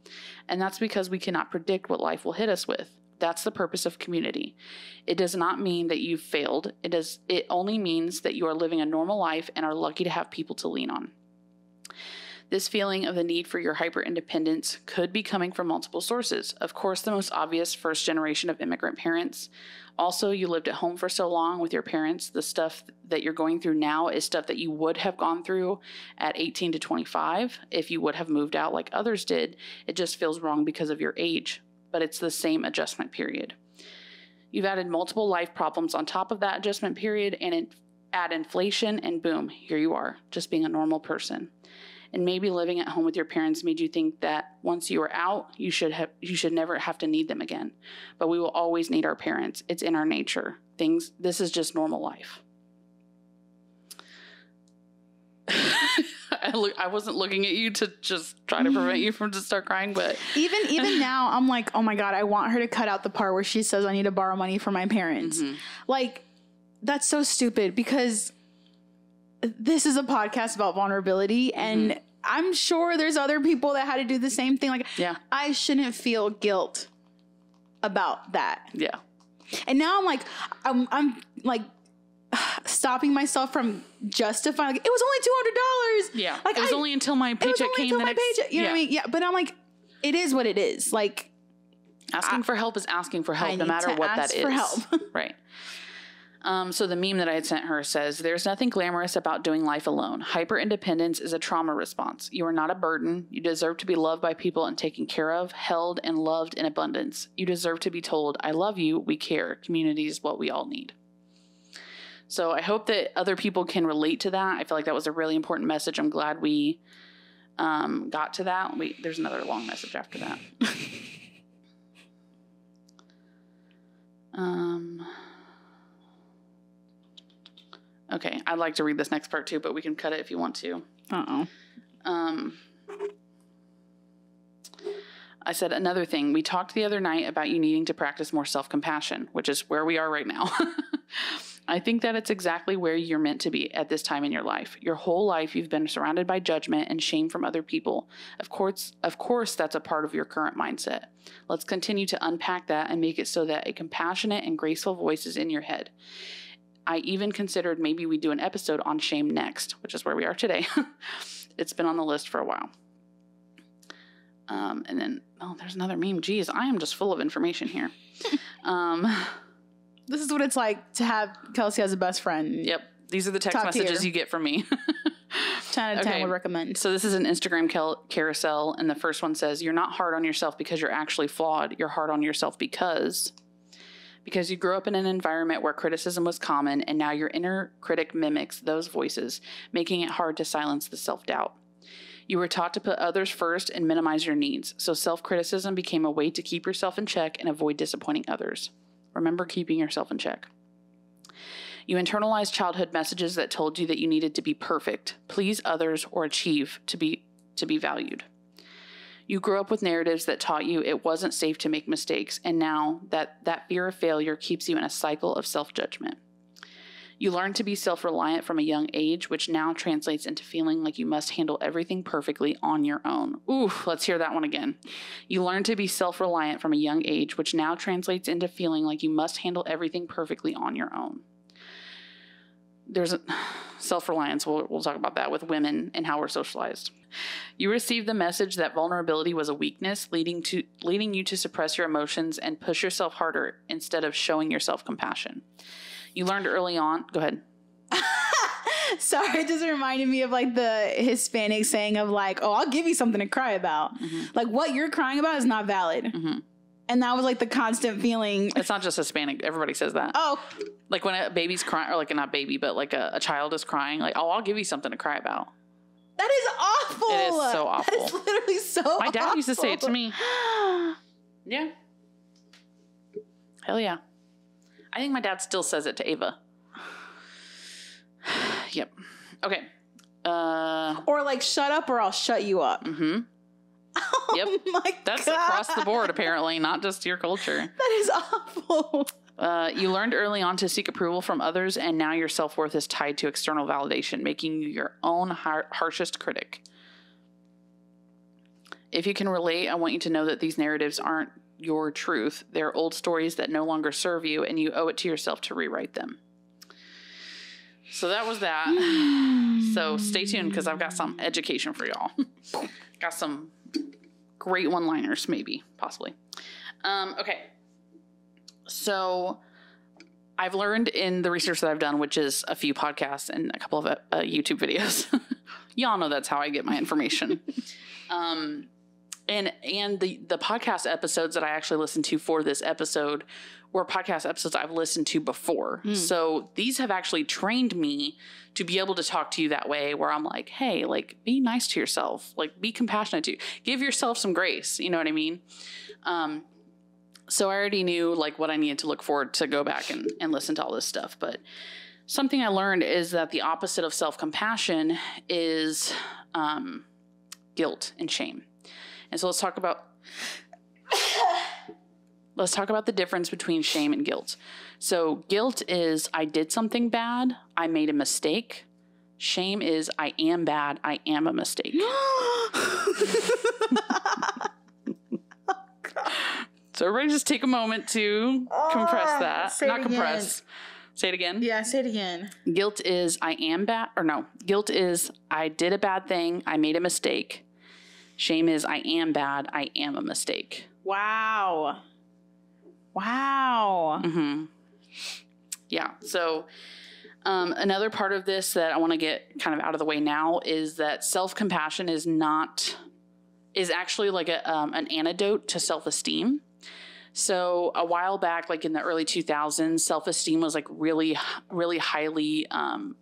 And that's because we cannot predict what life will hit us with. That's the purpose of community. It does not mean that you've failed. It only means that you are living a normal life and are lucky to have people to lean on. This feeling of the need for your hyper-independence could be coming from multiple sources. Of course, the most obvious, first generation of immigrant parents. Also, you lived at home for so long with your parents. The stuff that you're going through now is stuff that you would have gone through at 18 to 25 if you would have moved out like others did. It just feels wrong because of your age, but it's the same adjustment period. You've added multiple life problems on top of that adjustment period, and add inflation, and boom, here you are, just being a normal person. And maybe living at home with your parents made you think that once you are out, you should never have to need them again. But we will always need our parents. It's in our nature. This is just normal life. I wasn't looking at you to just try to prevent you from just start crying, but even now, I'm like, oh my God, I want her to cut out the part where she says I need to borrow money from my parents. Mm-hmm. Like, that's so stupid because this is a podcast about vulnerability, and I'm sure there's other people that had to do the same thing. Like, yeah, I shouldn't feel guilt about that. yeah. And now I'm like stopping myself from justifying. Like, it was only $200. Yeah, like it was only until my paycheck came. You know what I mean? Yeah, but I'm like, it is what it is. Like, asking for help is asking for help, no matter what that is. For help. Right. So the meme that I had sent her says, there's nothing glamorous about doing life alone. Hyper-independence is a trauma response. You are not a burden. You deserve to be loved by people and taken care of, held, and loved in abundance. You deserve to be told, I love you, we care. Community is what we all need. So I hope that other people can relate to that. I feel like that was a really important message. I'm glad we got to that. There's another long message after that. Okay, I'd like to read this next part too, but we can cut it if you want to. I said another thing. We talked the other night about you needing to practice more self-compassion, which is where we are right now. I think that it's exactly where you're meant to be at this time in your life. Your whole life you've been surrounded by judgment and shame from other people. Of course, that's a part of your current mindset. Let's continue to unpack that and make it so that a compassionate and graceful voice is in your head. I even considered maybe we do an episode on shame next, which is where we are today. It's been on the list for a while. And then, there's another meme. Geez, I am just full of information here. This is what it's like to have Kelsey as a best friend. Yep. These are the text messages you get from me. 10 out of 10 would recommend. So this is an Instagram carousel, and the first one says, you're not hard on yourself because you're actually flawed. You're hard on yourself because you grew up in an environment where criticism was common, and now your inner critic mimics those voices, making it hard to silence the self-doubt. You were taught to put others first and minimize your needs, so self-criticism became a way to keep yourself in check and avoid disappointing others. Remember keeping yourself in check. You internalized childhood messages that told you that you needed to be perfect, please others, or achieve to be valued. You grew up with narratives that taught you it wasn't safe to make mistakes, and now that fear of failure keeps you in a cycle of self-judgment. You learned to be self-reliant from a young age, which now translates into feeling like you must handle everything perfectly on your own. Oof, let's hear that one again. You learned to be self-reliant from a young age, which now translates into feeling like you must handle everything perfectly on your own. self-reliance. We'll talk about that with women and how we're socialized. You received the message that vulnerability was a weakness, leading you to suppress your emotions and push yourself harder instead of showing yourself compassion. You learned early on. Go ahead. Sorry, it just reminded me of like the Hispanic saying of like, oh, I'll give you something to cry about. Like what you're crying about is not valid. And that was like the constant feeling. It's not just Hispanic. Everybody says that. Oh. Like when a baby's crying, or like not baby, but like a child is crying, like, oh, I'll give you something to cry about. That is awful. It is so awful. That is literally so awful. My dad used to say it to me. Yeah. Hell yeah. I think my dad still says it to Ava. Yep. Okay. Or like, shut up or I'll shut you up. Oh yep. my That's God. across the board, apparently, not just your culture. That is awful. You learned early on to seek approval from others, and now your self-worth is tied to external validation, making you your own harshest critic. If you can relate, I want you to know that these narratives aren't your truth. They're old stories that no longer serve you, and you owe it to yourself to rewrite them. So that was that. So stay tuned, because I've got some education for y'all. Got some great one-liners, maybe, possibly. Okay. So I've learned in the research that I've done, which is a few podcasts and a couple of YouTube videos. Y'all know that's how I get my information. And the podcast episodes that I actually listened to for this episode were podcast episodes I've listened to before. So these have actually trained me to be able to talk to you that way, where I'm like, hey, like, be nice to yourself, like, be compassionate to you, give yourself some grace. You know what I mean? So I already knew like what I needed to look forward to go back and listen to all this stuff. But something I learned is that the opposite of self-compassion is guilt and shame. And so let's talk about the difference between shame and guilt. So guilt is I did something bad, I made a mistake. Shame is I am bad, I am a mistake. So everybody just take a moment to compress that. Not compress. Say it again. Yeah, say it again. Guilt is I am bad, or no. Guilt is I did a bad thing, I made a mistake. Shame is I am bad, I am a mistake. Wow. Wow. Yeah. So another part of this that I want to get kind of out of the way now is that self-compassion is actually like an antidote to self-esteem. So a while back, like in the early 2000s, self-esteem was like really, really highly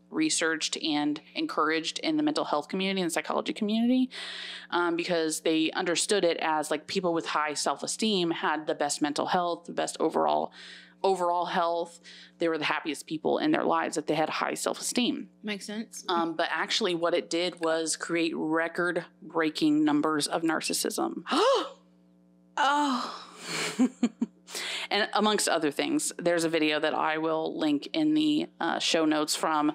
researched and encouraged in the mental health community and psychology community, because they understood it as like people with high self-esteem had the best mental health, the best overall health. They were the happiest people in their lives, that they had high self-esteem. Makes sense. But actually what it did was create record-breaking numbers of narcissism. Oh. And amongst other things, there's a video that I will link in the show notes from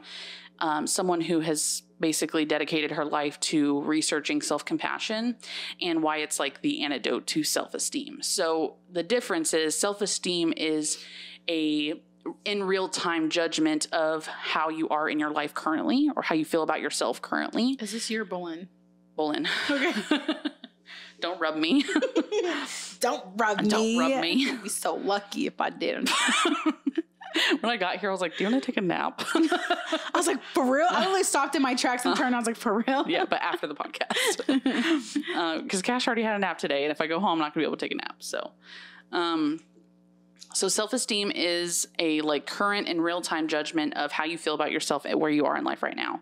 someone who has basically dedicated her life to researching self-compassion and why it's like the antidote to self-esteem. So the difference is self-esteem is a in real-time judgment of how you are in your life currently, or how you feel about yourself currently. Is this your Bullen? Bullen. Okay. Don't rub me. Don't rub me. Don't rub me. I'd be so lucky if I didn't. When I got here, I was like, do you want to take a nap? I was like, for real? I only stopped in my tracks and turned. I was like, for real? Yeah, but after the podcast. Because Cash already had a nap today, and if I go home, I'm not going to be able to take a nap. So self-esteem is a like current and real-time judgment of how you feel about yourself and where you are in life right now.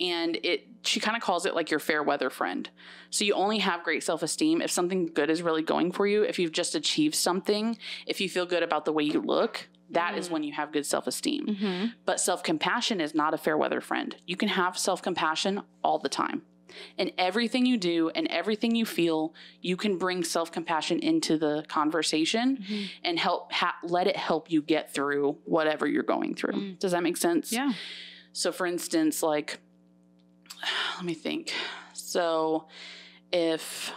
And she kind of calls it like your fair weather friend. So you only have great self-esteem if something good is really going for you, if you've just achieved something, if you feel good about the way you look, that is when you have good self-esteem. But self-compassion is not a fair weather friend. You can have self-compassion all the time. And everything you do and everything you feel, you can bring self-compassion into the conversation and let it help you get through whatever you're going through. Does that make sense? Yeah. So for instance, like, let me think. So if,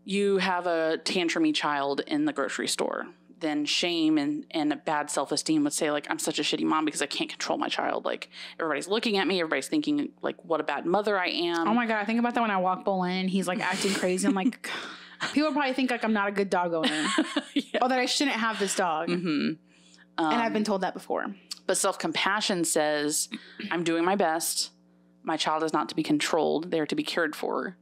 you have a tantrumy child in the grocery store, then shame and a bad self-esteem would say, like, I'm such a shitty mom because I can't control my child. Like, everybody's looking at me. Everybody's thinking, like, what a bad mother I am. Oh, my God. I think about that when I walk Bolin and he's, like, acting crazy. I'm like, people probably think, like, I'm not a good dog owner. Yeah. Or that I shouldn't have this dog. And I've been told that before. But self-compassion says, I'm doing my best. My child is not to be controlled. They're to be cared for.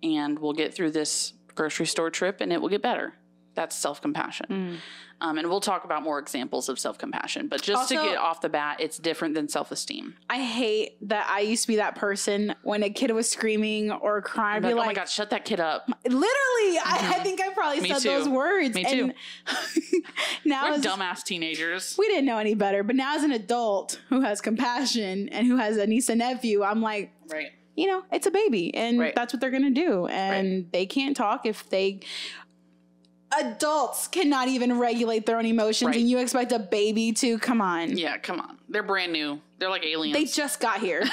And we'll get through this grocery store trip and it will get better. That's self-compassion. And we'll talk about more examples of self-compassion. But just also, to get off the bat, it's different than self-esteem. I hate that I used to be that person when a kid was screaming or crying. I'd be like, oh my God, shut that kid up. Literally, I think I probably said those words. Me too. Now we're dumbass teenagers. We didn't know any better. But now as an adult who has compassion and who has a niece and nephew, I'm like, right. You know, it's a baby. And that's what they're going to do. And they can't talk if they... Adults cannot even regulate their own emotions, and you expect a baby to? Come on. Yeah, come on. They're brand new. They're like aliens. They just got here.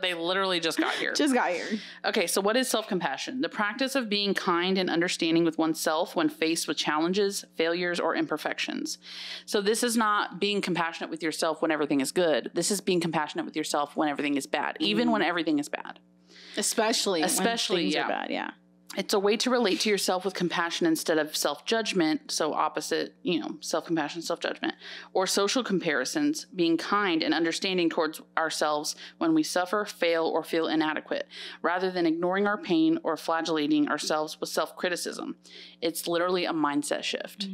They literally just got here. Just got here. Okay, so what is self-compassion? The practice of being kind and understanding with oneself when faced with challenges, failures, or imperfections. So this is not being compassionate with yourself when everything is good. This is being compassionate with yourself when everything is bad, even when everything is bad. Especially when things are bad, yeah. It's a way to relate to yourself with compassion instead of self-judgment. So opposite, self-compassion, self-judgment, or social comparisons, being kind and understanding towards ourselves when we suffer, fail, or feel inadequate, rather than ignoring our pain or flagellating ourselves with self-criticism. It's literally a mindset shift.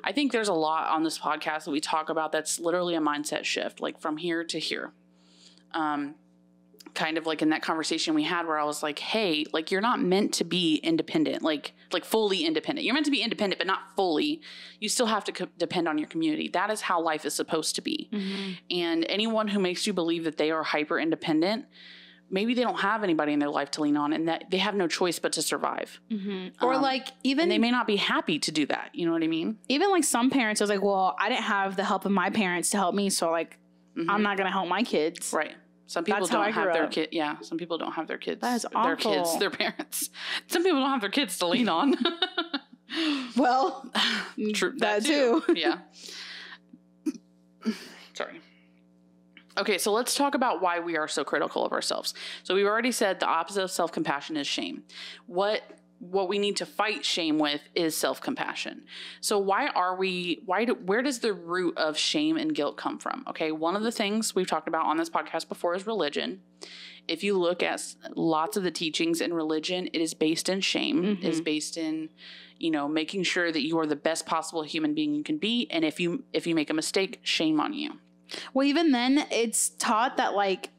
I think there's a lot on this podcast that we talk about that's literally a mindset shift, like from here to here. Kind of like in that conversation we had where I was like, hey, like, you're not meant to be independent, like fully independent. You're meant to be independent, but not fully. You still have to depend on your community. That is how life is supposed to be. And anyone who makes you believe that they are hyper independent, maybe they don't have anybody in their life to lean on and that they have no choice but to survive. Or like even... And they may not be happy to do that. You know what I mean? Even like some parents, I was like, well, I didn't have the help of my parents to help me. So like, I'm not going to help my kids. Right. Some people don't have their kids. Yeah, some people don't have their kids. That is awful. Their parents. Some people don't have their kids to lean on. Well, true. That too. Yeah. Sorry. Okay, so let's talk about why we are so critical of ourselves. So we've already said the opposite of self-compassion is shame. What we need to fight shame with is self-compassion. So where does the root of shame and guilt come from? Okay, one of the things we've talked about on this podcast before is religion. If you look at lots of the teachings in religion, it is based in shame. It is based in, making sure that you are the best possible human being you can be. And if you make a mistake, shame on you. Well, even then it's taught that like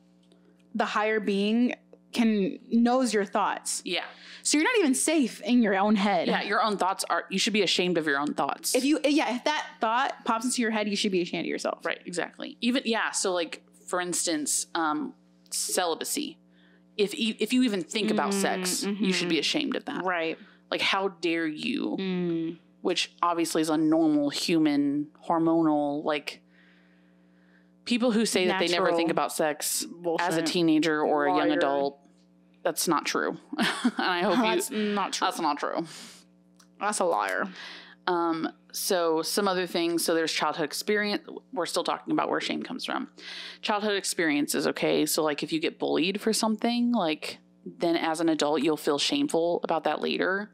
the higher being knows your thoughts. Yeah. So you're not even safe in your own head. Yeah, your own thoughts you should be ashamed of your own thoughts. If that thought pops into your head, you should be ashamed of yourself. Right, exactly. So like, for instance, celibacy. If you even think about sex, you should be ashamed of that. Right. Like, how dare you? Which obviously is a normal human hormonal, like, people who say that they never think about sex as a teenager or a young adult. That's not true. And I hope that's not true. That's not true. That's a liar. So some other things. So there's childhood experience. We're still talking about where shame comes from. Childhood experiences. Okay. So like if you get bullied for something, like then as an adult, you'll feel shameful about that later.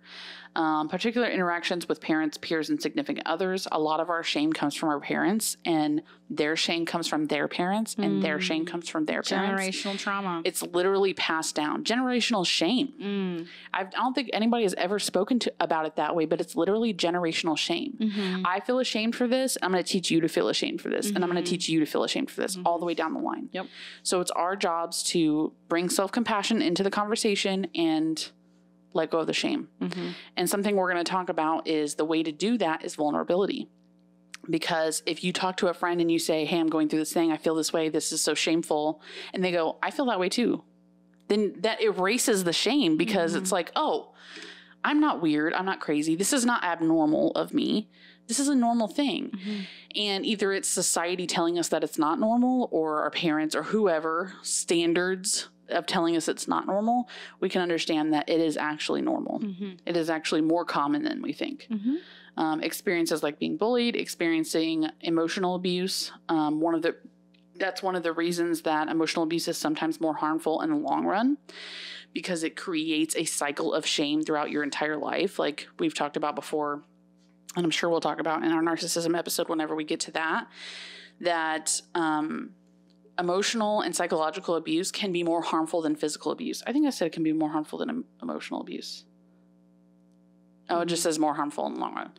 Particular interactions with parents, peers, and significant others. A lot of our shame comes from our parents, and their shame comes from their parents, and their shame comes from their parents. Generational trauma. It's literally passed down. Generational shame. I don't think anybody has ever spoken about it that way, but it's literally generational shame. I feel ashamed for this. I'm going to teach you to feel ashamed for this, and I'm going to teach you to feel ashamed for this all the way down the line. Yep. So it's our jobs to bring self-compassion into the conversation and let go of the shame. And something we're going to talk about is the way to do that is vulnerability. Because if you talk to a friend and you say, hey, I'm going through this thing, I feel this way, this is so shameful, and they go, I feel that way too, then that erases the shame because it's like, oh, I'm not weird, I'm not crazy, this is not abnormal of me, this is a normal thing. And either it's society telling us that it's not normal, or our parents or whoever standards of telling us it's not normal, we can understand that it is actually normal. It is actually more common than we think. Experiences like being bullied, experiencing emotional abuse. That's one of the reasons that emotional abuse is sometimes more harmful in the long run, because it creates a cycle of shame throughout your entire life. Like we've talked about before, and I'm sure we'll talk about in our narcissism episode whenever we get to that emotional and psychological abuse can be more harmful than physical abuse. I think I said it can be more harmful than emotional abuse. Oh, it just says more harmful in the long run.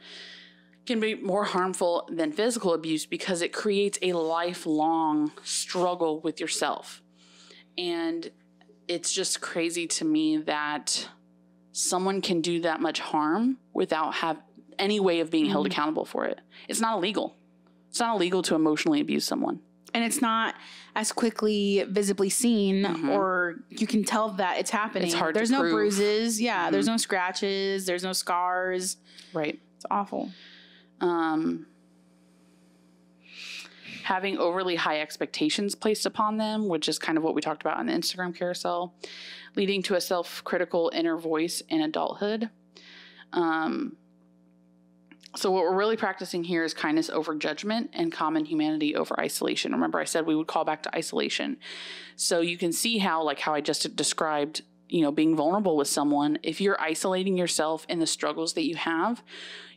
Can be more harmful than physical abuse because it creates a lifelong struggle with yourself. And it's just crazy to me that someone can do that much harm without have any way of being held accountable for it. It's not illegal. It's not illegal to emotionally abuse someone. And it's not as quickly visibly seen, or you can tell that it's happening. It's hard There's to no prove. Bruises. Yeah. There's no scratches. There's no scars. Right. It's awful. Having overly high expectations placed upon them, which is kind of what we talked about in the Instagram carousel, leading to a self-critical inner voice in adulthood. So what we're really practicing here is kindness over judgment and common humanity over isolation. Remember, I said we would call back to isolation. So you can see how I just described, being vulnerable with someone. If you're isolating yourself in the struggles that you have,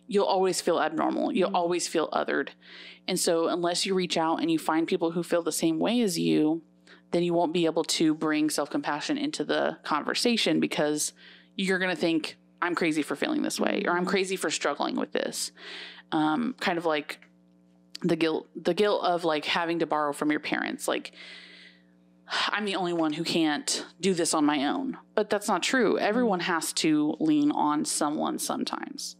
you'll always feel abnormal. You'll always feel othered. And so unless you reach out and you find people who feel the same way as you, then you won't be able to bring self-compassion into the conversation, because you're going to think, I'm crazy for feeling this way, or I'm crazy for struggling with this. Kind of like the guilt of like having to borrow from your parents. Like, I'm the only one who can't do this on my own. But that's not true. Everyone has to lean on someone sometimes.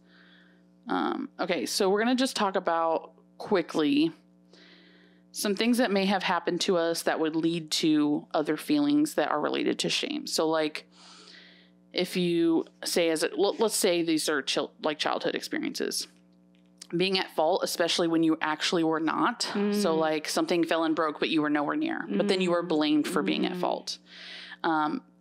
Okay, so we're going to just talk about quickly some things that may have happened to us that would lead to other feelings that are related to shame. So like, if you say, let's say these are childhood experiences, being at fault, especially when you actually were not. So like something fell and broke, but you were nowhere near, but then you were blamed for being at fault.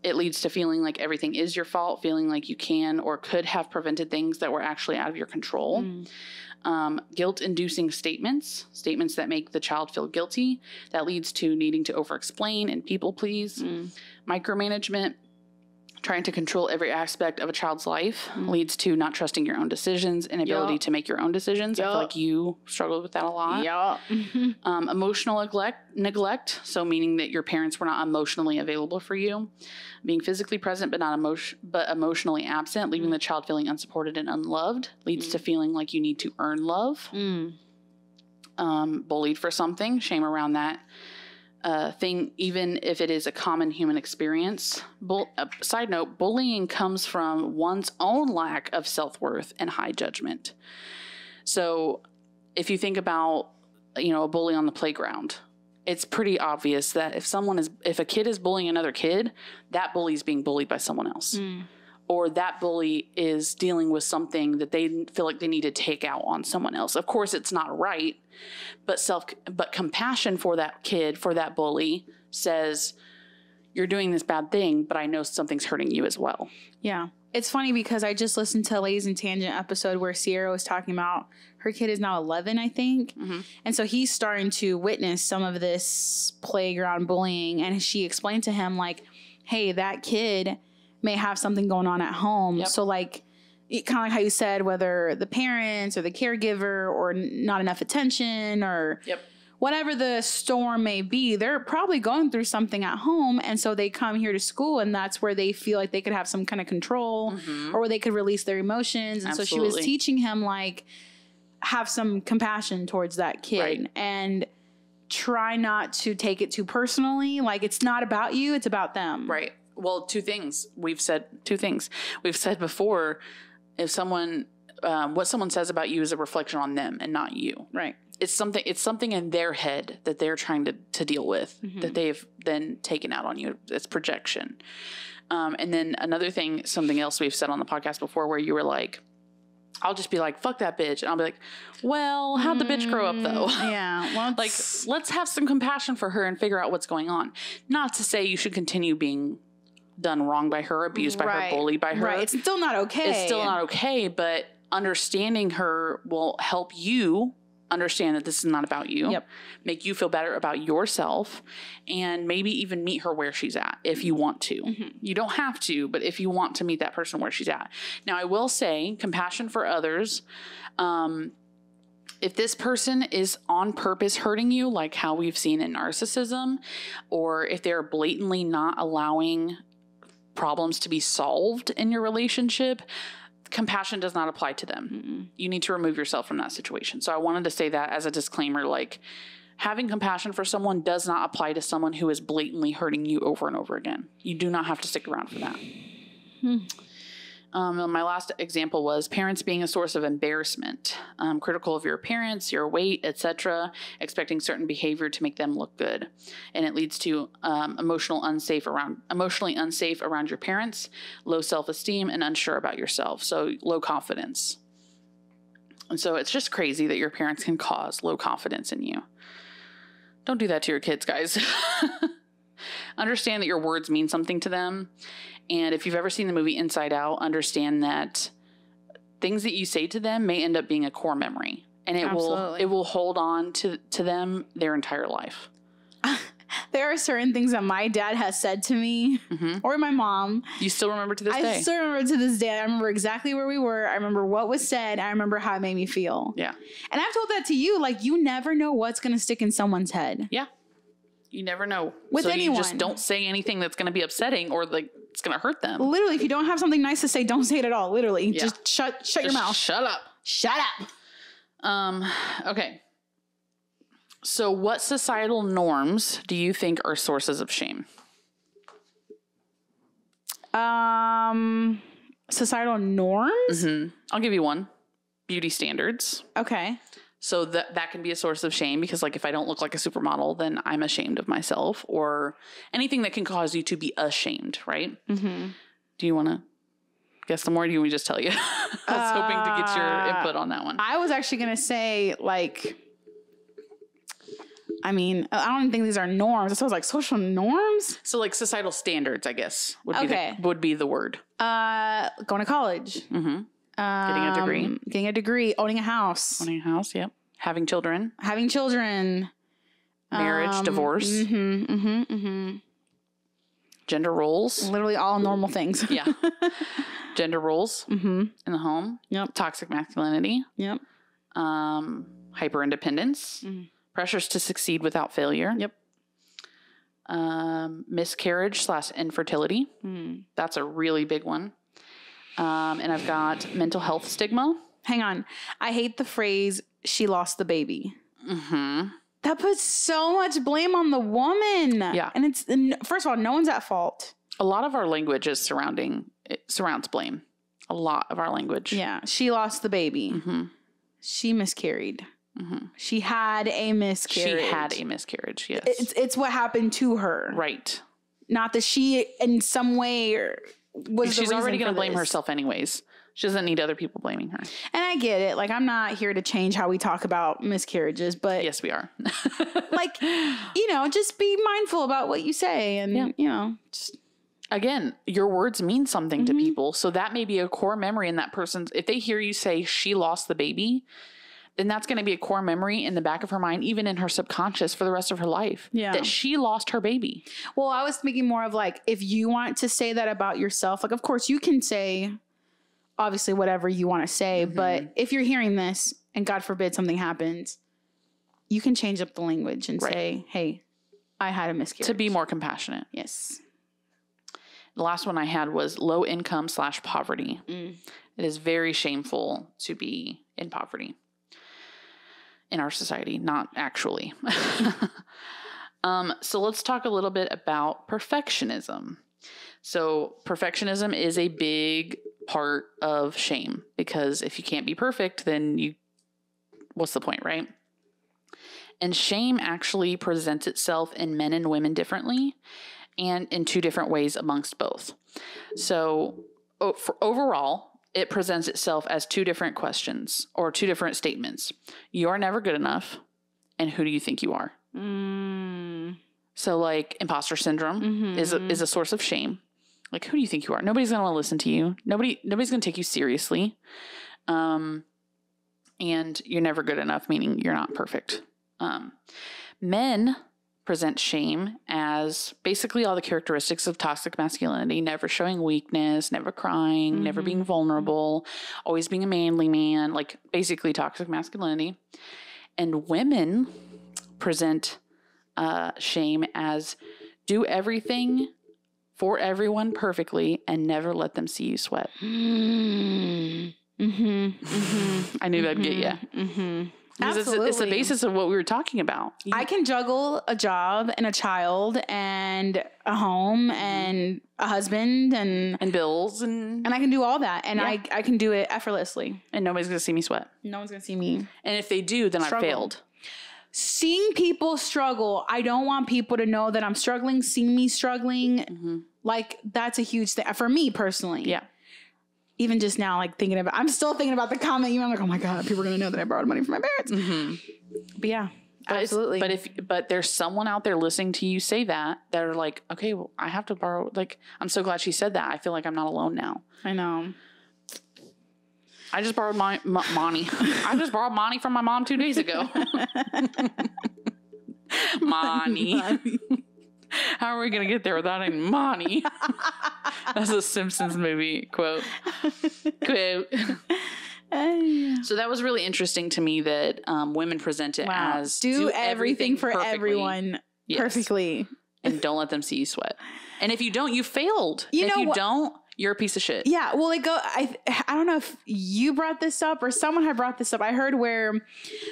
It leads to feeling like everything is your fault, feeling like you can or could have prevented things that were actually out of your control. Guilt-inducing statements that make the child feel guilty. That leads to needing to over-explain and people please. Micromanagement, trying to control every aspect of a child's life, leads to not trusting your own decisions and ability to make your own decisions. I feel like you struggled with that a lot. Emotional neglect, so meaning that your parents were not emotionally available for you. Being physically present but emotionally absent, leaving the child feeling unsupported and unloved, leads to feeling like you need to earn love. Bullied for something, shame around that thing, even if it is a common human experience. Side note, bullying comes from one's own lack of self-worth and high judgment. So if you think about, a bully on the playground, it's pretty obvious that if a kid is bullying another kid, that bully is being bullied by someone else. Or that bully is dealing with something that they feel like they need to take out on someone else. Of course, it's not right, but compassion for that kid, for that bully, says, you're doing this bad thing, but I know something's hurting you as well. Yeah. It's funny because I just listened to a Ladies in Tangent episode where Sierra was talking about her kid is now 11, I think. And so he's starting to witness some of this playground bullying. And she explained to him like, hey, that kid may have something going on at home. So like, kind of like how you said, whether the parents or the caregiver or not enough attention or whatever the storm may be, they're probably going through something at home. And so they come here to school and that's where they feel like they could have some kind of control or where they could release their emotions. And so she was teaching him like, have some compassion towards that kid and try not to take it too personally. Like it's not about you, it's about them. Right. Well, two things. We've said before, if someone, what someone says about you is a reflection on them and not you. Right. It's something in their head that they're trying to deal with that they've then taken out on you. It's projection. And then another thing, something else we've said on the podcast before where you were like, I'll just be like, fuck that bitch. And I'll be like, well, how'd the bitch grow up though? Yeah. Well, Like, let's have some compassion for her and figure out what's going on. Not to say you should continue being done wrong by her, abused by her, bullied by her. Right. It's still not okay. It's still not okay, but understanding her will help you understand that this is not about you. Yep. Make you feel better about yourself, and maybe even meet her where she's at if you want to. You don't have to, but if you want to meet that person where she's at. Now, I will say compassion for others. If this person is on purpose hurting you, like how we've seen in narcissism, or if they're blatantly not allowing problems to be solved in your relationship, compassion does not apply to them. You need to remove yourself from that situation. So I wanted to say that as a disclaimer, like having compassion for someone does not apply to someone who is blatantly hurting you over and over again. You do not have to stick around for that. My last example was parents being a source of embarrassment, critical of your appearance, your weight, etc., expecting certain behavior to make them look good. And it leads to emotionally unsafe around your parents, low self-esteem, and unsure about yourself. So low confidence. And so it's just crazy that your parents can cause low confidence in you. Don't do that to your kids, guys. Understand that your words mean something to them. And if you've ever seen the movie Inside Out, understand that things that you say to them may end up being a core memory. And it will hold on to them their entire life. There are certain things that my dad has said to me or my mom. You still remember to this day? I still remember to this day. I remember exactly where we were. I remember what was said. I remember how it made me feel. Yeah. And I've told that to you. Like, you never know what's going to stick in someone's head. Yeah. You never know. With anyone. You just don't say anything that's going to be upsetting or like it's going to hurt them. Literally, if you don't have something nice to say, don't say it at all. Literally. Yeah. Just shut your mouth. Shut up. Shut up. Okay. So what societal norms do you think are sources of shame? Societal norms? I'll give you one. Beauty standards. Okay. So that can be a source of shame because, like, if I don't look like a supermodel, then I'm ashamed of myself, or anything that can cause you to be ashamed, right? Do you want to guess some more? Or do you want me to just tell you? I was hoping to get your input on that one. I was actually going to say, like, I mean, I don't think these are norms. So I was like, social norms? So, like, societal standards, I guess, would be the word. Going to college. Getting a degree. Owning a house. Yep. Having children. Marriage, divorce. Gender roles. Literally all normal things. Yeah. Gender roles in the home. Yep. Toxic masculinity. Yep. Hyper independence. Pressures to succeed without failure. Yep. Miscarriage / infertility. That's a really big one. And I've got mental health stigma. Hang on. I hate the phrase, she lost the baby. That puts so much blame on the woman. Yeah. And first of all, no one's at fault. A lot of our language surrounds blame. A lot of our language. Yeah. She lost the baby. She miscarried. She had a miscarriage. Yes. It's what happened to her. Right. Not that she in some way she's already going to blame herself anyways. She doesn't need other people blaming her. And I get it. Like, I'm not here to change how we talk about miscarriages, but yes, we are. Like, just be mindful about what you say. And, just. Again, your words mean something to people. So that may be a core memory in that person's. If they hear you say she lost the baby, then that's going to be a core memory in the back of her mind, even in her subconscious for the rest of her life. Yeah. That she lost her baby. Well, I was thinking more of like, if you want to say that about yourself, like, of course you can say obviously whatever you want to say, but if you're hearing this and God forbid something happens, you can change up the language and say, hey, I had a miscarriage. To be more compassionate. Yes. The last one I had was low income / poverty. It is very shameful to be in poverty. In our society, not actually. So let's talk a little bit about perfectionism. So perfectionism is a big part of shame because if you can't be perfect, then what's the point, right? And shame actually presents itself in men and women differently and in two different ways amongst both. So overall, it presents itself as two different questions or two different statements. You are never good enough. And who do you think you are? So like imposter syndrome is a source of shame. Like, who do you think you are? Nobody's going to listen to you. Nobody's going to take you seriously. And you're never good enough, meaning you're not perfect. Men present shame as basically all the characteristics of toxic masculinity: never showing weakness, never crying, never being vulnerable, always being a manly man, like basically toxic masculinity. And women present shame as do everything for everyone perfectly and never let them see you sweat. I knew that'd get you. Absolutely. It's the basis of what we were talking about. I can juggle a job and a child and a home and a husband and bills and I can do all that. And I can do it effortlessly. And nobody's going to see me sweat. No one's going to see me. And if they do, then I failed. Seeing people struggle, I don't want people to know that I'm struggling. Seeing me struggling, like that's a huge thing for me personally. Yeah. Even just now, like I'm still thinking about the comment. I'm like, oh my God, people are going to know that I borrowed money from my parents. But yeah, absolutely. But there's someone out there listening to you say that are like, okay, well, I have to borrow. Like, I'm so glad she said that. I feel like I'm not alone now. I know. I just borrowed money. I just borrowed money from my mom 2 days ago. Money. How are we going to get there without any money? That's a Simpsons movie quote. So that was really interesting to me that women present it as do everything for everyone perfectly. And don't let them see you sweat. And if you don't, you failed. If you don't, you're a piece of shit. Yeah. Well, I don't know if you brought this up or someone had brought this up. I heard where,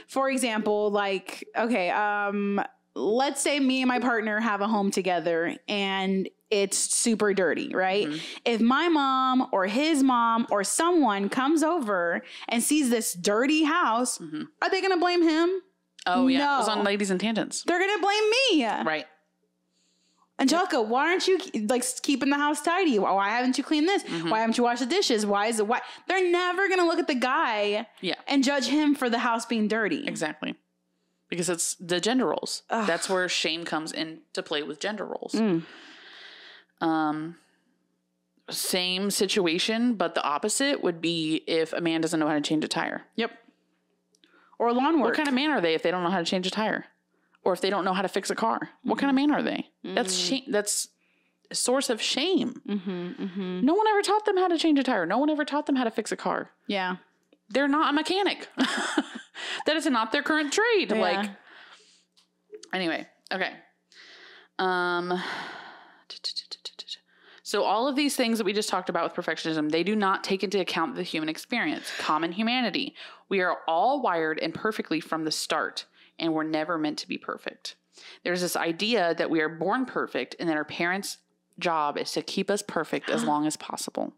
for example, like, okay, let's say me and my partner have a home together and it's super dirty, right? If my mom or his mom or someone comes over and sees this dirty house, are they going to blame him? Oh, yeah. No. It was on Ladies in Tangents. They're going to blame me. Right. Angelica, why aren't you like keeping the house tidy? Why haven't you cleaned this? Why haven't you washed the dishes? Why? They're never going to look at the guy and judge him for the house being dirty. Exactly. Because it's the gender roles. Ugh. That's where shame comes into play with gender roles. Same situation, but the opposite would be if a man doesn't know how to change a tire. Yep. Or lawn work. What kind of man are they if they don't know how to change a tire? Or if they don't know how to fix a car? What kind of man are they? That's shame. That's a source of shame. No one ever taught them how to change a tire. No one ever taught them how to fix a car. Yeah. They're not a mechanic. That is not their current trade. Yeah. Like, anyway, okay. So all of these things that we just talked about with perfectionism, they do not take into account the human experience, common humanity. We are all wired imperfectly from the start, and we're never meant to be perfect. There's this idea that we are born perfect and that our parents' job is to keep us perfect as long as possible.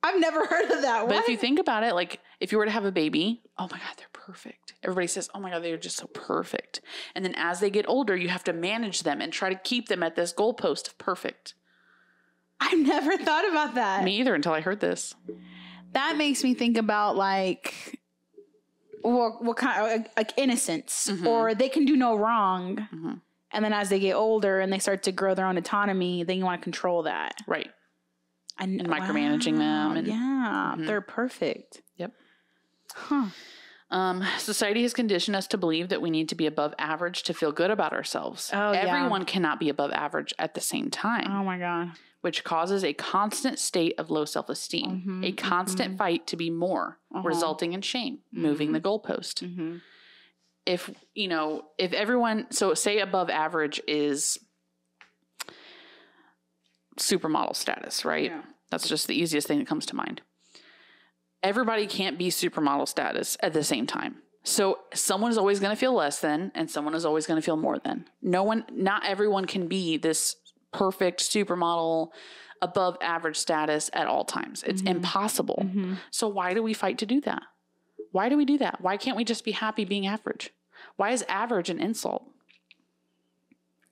I've never heard of that. But if you think about it, like if you were to have a baby, oh my God, they're perfect. Everybody says, oh my God, they're just so perfect. And then as they get older, you have to manage them and try to keep them at this goalpost of perfect. I've never thought about that. Me either until I heard this. That makes me think about like, what kind of like innocence, or they can do no wrong. And then as they get older and they start to grow their own autonomy, then you want to control that. Right. And micromanaging them. And, they're perfect. Yep. Society has conditioned us to believe that we need to be above average to feel good about ourselves. Everyone cannot be above average at the same time. Oh my God. Which causes a constant state of low self-esteem, a constant fight to be more, resulting in shame, moving the goalpost. If everyone, so say above average is supermodel status, right? Yeah. That's just the easiest thing that comes to mind. Everybody can't be supermodel status at the same time. So someone is always going to feel less than, and someone is always going to feel more than. Not everyone can be this perfect supermodel above average status at all times. It's impossible. So why do we fight to do that? Why do we do that? Why can't we just be happy being average? Why is average an insult?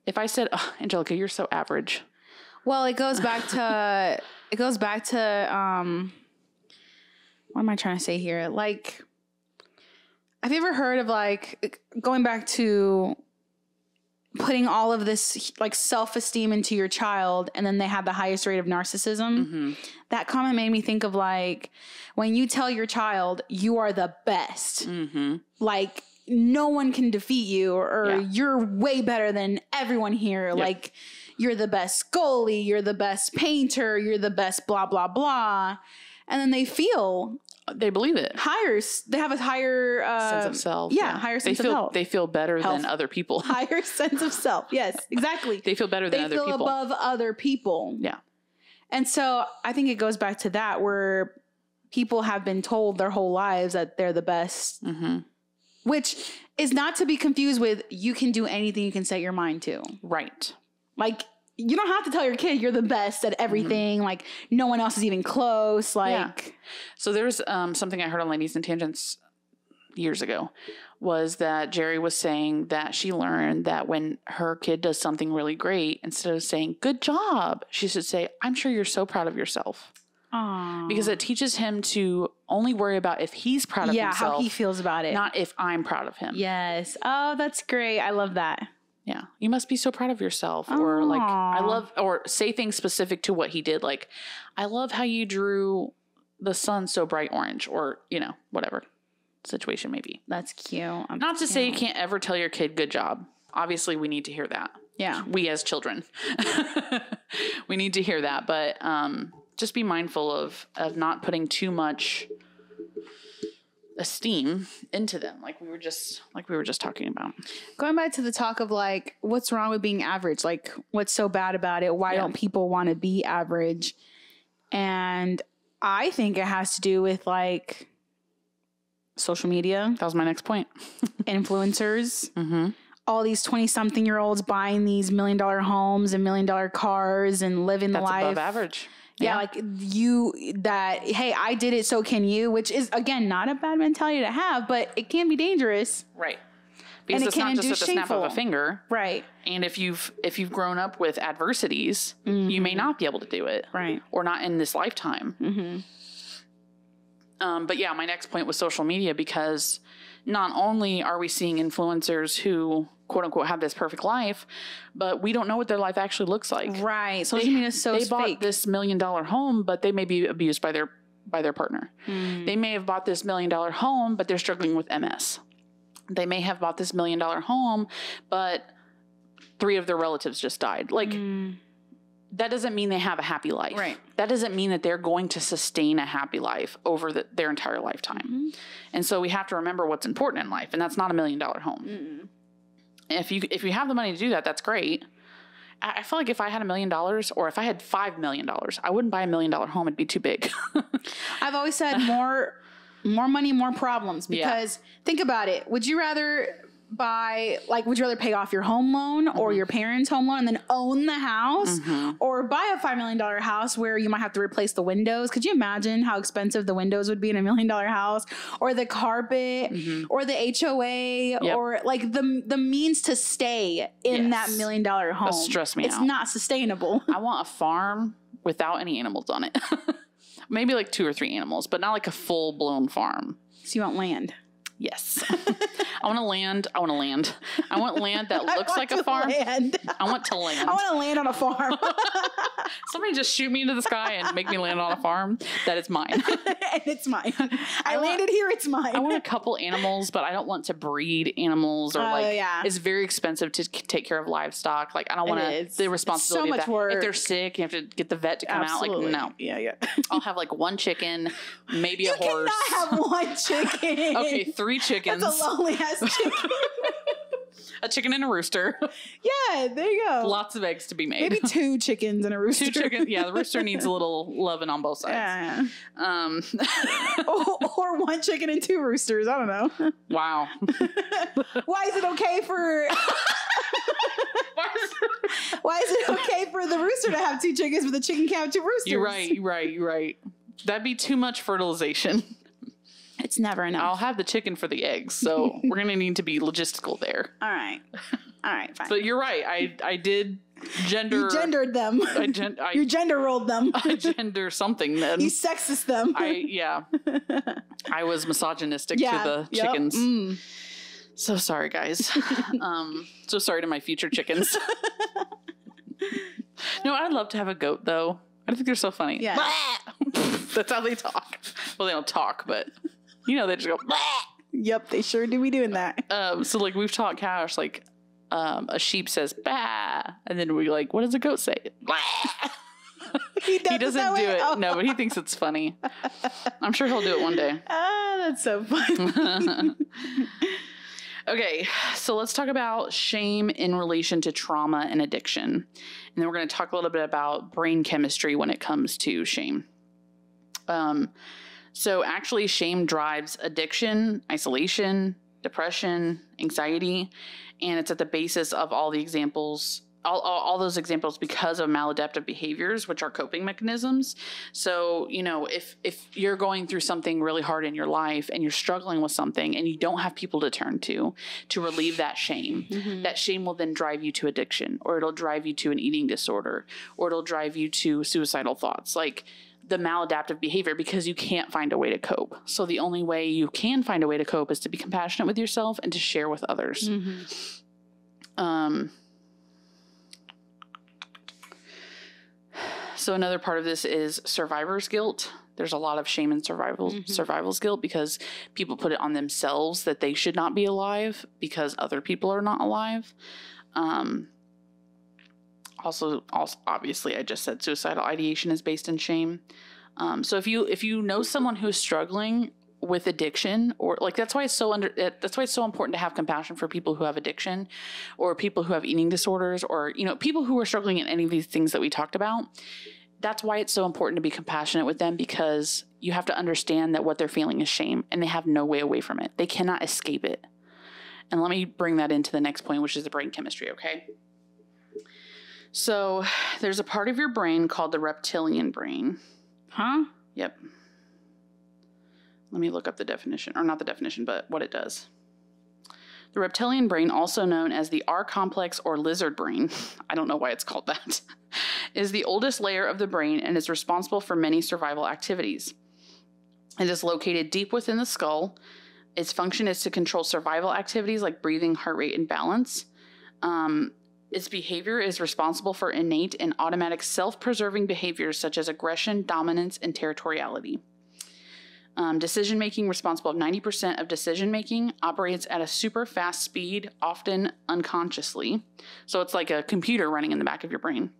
If I said, oh, Angelica, you're so average. Well, it goes back to it goes back to, what am I trying to say here? Like, have you ever heard of like going back to putting all of this like self-esteem into your child and then they have the highest rate of narcissism? Mm-hmm. That comment made me think of like when you tell your child you are the best, Mm-hmm. like no one can defeat you or Yeah. you're way better than everyone here. Yep. Like you're the best goalie, you're the best painter, you're the best blah, blah, blah. And then they feel They believe it. they have a higher Sense of self. Yeah, higher sense of health. They feel better Health. than other people. Higher sense of self. Yes, exactly. They feel better than They other feel people. above other people. Yeah. And so I think it goes back to that where people have been told their whole lives that they're the best, Mm-hmm. which is not to be confused with you can do anything you can set your mind to. Right. Like, you don't have to tell your kid you're the best at everything. Mm-hmm. Like, no one else is even close. Like, Yeah. So there's something I heard on Ladies and Tangents years ago was that Jerry was saying that she learned that when her kid does something really great, instead of saying, good job, she should say, I'm sure you're so proud of yourself. Aww. Because it teaches him to only worry about if he's proud of himself. how he feels about it. Not if I'm proud of him. Yes. Oh, that's great. I love that. Yeah. You must be so proud of yourself. Or like, I Aw. love, or say things specific to what he did. Like, I love how you drew the sun so bright orange, or, you know, whatever situation may be. That's cute. Not to say you can't ever tell your kid good job. Obviously, we need to hear that. Yeah. We as children, we need to hear that. But just be mindful of not putting too much esteem into them, like we were just talking about. Going back to the talk of like, what's wrong with being average? Like, what's so bad about it? Why don't people want to be average? And I think it has to do with like social media. That was my next point. Influencers. Mm-hmm. All these 20-something-year-olds buying these $1 million homes and $1 million cars and living the That's life. above average. Yeah, like hey, I did it, so can you, which is, again, not a bad mentality to have, but it can be dangerous. Right. Because And it it's not can just do at the snap of shameful. a finger. Right. And if you've grown up with adversities, you may not be able to do it. Right. Or not in this lifetime. Mm-hmm. But yeah, my next point was social media, because not only are we seeing influencers who quote unquote have this perfect life, but we don't know what their life actually looks like. Right. Social media is so They bought fake. this $1 million home, but they may be abused by their partner. They may have bought this $1 million home, but they're struggling with MS. They may have bought this $1 million home, but 3 of their relatives just died. Like, that doesn't mean they have a happy life. Right. That doesn't mean that they're going to sustain a happy life over their entire lifetime. And so we have to remember what's important in life, and that's not $1 million home. If you have the money to do that, that's great. I feel like if I had $1 million, or if I had $5 million, I wouldn't buy $1 million home. It'd be too big. I've always said more money, more problems, because think about it. Would you rather pay off your home loan or your parents' home loan and then own the house, or buy a $5 million house where you might have to replace the windows? Could you imagine how expensive the windows would be in $1 million house, or the carpet, or the HOA, or like the means to stay in that $1 million home? That'll stress me out. It's not sustainable. I want a farm without any animals on it. Maybe like 2 or 3 animals, but not like a full blown farm. So you want land? Yes. I want land. I want land that looks like a farm. I want to land. I want to land on a farm. Somebody just shoot me into the sky and make me land on a farm. That is mine. And it's mine. I landed here. It's mine. I want a couple animals, but I don't want to breed animals, or it's very expensive to take care of livestock. Like, I don't want the responsibility so much of that. work. If they're sick, you have to get the vet to come out. Like, no. Yeah. I'll have like 1 chicken, maybe a horse. You cannot have 1 chicken. Okay, 3 chickens. That's a lonely ass chicken. A chicken and a rooster. Yeah, there you go. Lots of eggs to be made. Maybe 2 chickens and a rooster. 2 chickens. Yeah, the rooster needs a little loving on both sides. Yeah. Um, or 1 chicken and 2 roosters. I don't know. Wow. Why is it okay for? Why is it okay for the rooster to have 2 chickens, but the chicken can't have 2 roosters? You're right. That'd be too much fertilization. It's never enough. I'll have the chicken for the eggs, so we're gonna need to be logistical there. All right, fine. But you're right. I did gender. You gendered them. You gender rolled them. I gender something then. You sexist them. I was misogynistic to the chickens. Mm. So sorry, guys. So sorry to my future chickens. No, I'd love to have a goat, though. I think they're so funny. Yeah. That's how they talk. Well, they don't talk, but they just go. Yep, they sure do be doing that. So like we've taught Cash, like a sheep says bah, and then we like, what does a goat say? He doesn't do it. Oh. No, but he thinks it's funny. I'm sure he'll do it one day. Ah, that's so funny. Okay, so let's talk about shame in relation to trauma and addiction. And then we're going to talk a little bit about brain chemistry when it comes to shame. So actually, shame drives addiction, isolation, depression, anxiety, and it's at the basis of all the examples, all those examples because of maladaptive behaviors, which are coping mechanisms. So, if you're going through something really hard in your life and you're struggling with something and you don't have people to turn to relieve that shame, that shame will then drive you to addiction, or it'll drive you to an eating disorder, or it'll drive you to suicidal thoughts. Like, the maladaptive behavior, because you can't find a way to cope. So the only way you can find a way to cope is to be compassionate with yourself and to share with others. So another part of this is survivor's guilt. There's a lot of shame in survival's guilt because people put it on themselves that they should not be alive because other people are not alive. Also, obviously, I just said suicidal ideation is based in shame. So if you know someone who is struggling with addiction, or like that's why it's so important to have compassion for people who have addiction, or people who have eating disorders, or people who are struggling in any of these things that we talked about. That's why it's so important to be compassionate with them, because you have to understand that what they're feeling is shame, and they have no way away from it. They cannot escape it. And let me bring that into the next point, which is the brain chemistry. Okay. So there's a part of your brain called the reptilian brain. Huh? Yep. Let me look up the definition, or not the definition, but what it does. The reptilian brain, also known as the R complex or lizard brain, I don't know why it's called that, is the oldest layer of the brain and is responsible for many survival activities. It is located deep within the skull. Its function is to control survival activities like breathing, heart rate, and balance. Its behavior is responsible for innate and automatic self-preserving behaviors such as aggression, dominance, and territoriality. Decision-making, responsible for 90% of decision-making, operates at a super fast speed, often unconsciously. So it's like a computer running in the back of your brain.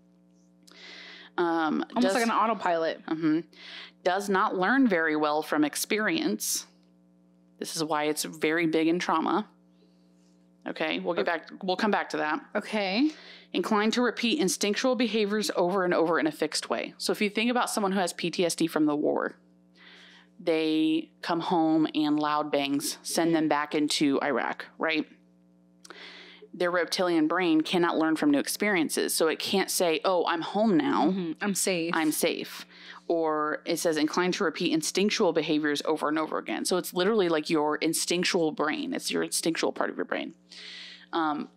Almost like an autopilot. Does not learn very well from experience. This is why it's very big in trauma. Okay, we'll come back to that. Okay. Inclined to repeat instinctual behaviors over and over in a fixed way. So if you think about someone who has PTSD from the war, they come home and loud bangs send them back into Iraq, right? Their reptilian brain cannot learn from new experiences. So it can't say, oh, I'm home now. I'm safe. Or it says inclined to repeat instinctual behaviors over and over again. So it's literally like your instinctual brain. It's your instinctual part of your brain.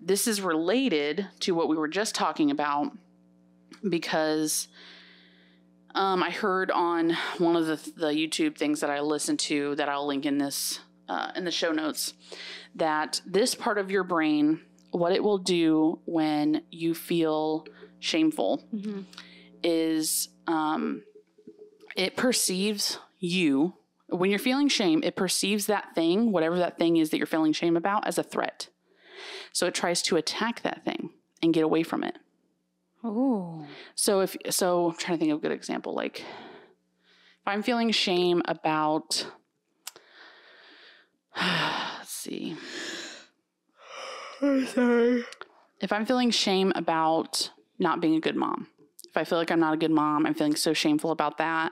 This is related to what we were just talking about because I heard on one of the YouTube things that I listened to that I'll link in this in the show notes, that this part of your brain, what it will do when you feel shameful is it perceives you, when you're feeling shame, it perceives that thing, whatever that thing is that you're feeling shame about, as a threat. So it tries to attack that thing and get away from it. Oh. So I'm trying to think of a good example. Like if I'm feeling shame about, let's see. I'm sorry. If I'm feeling shame about not being a good mom, if I feel like I'm not a good mom, I'm feeling so shameful about that.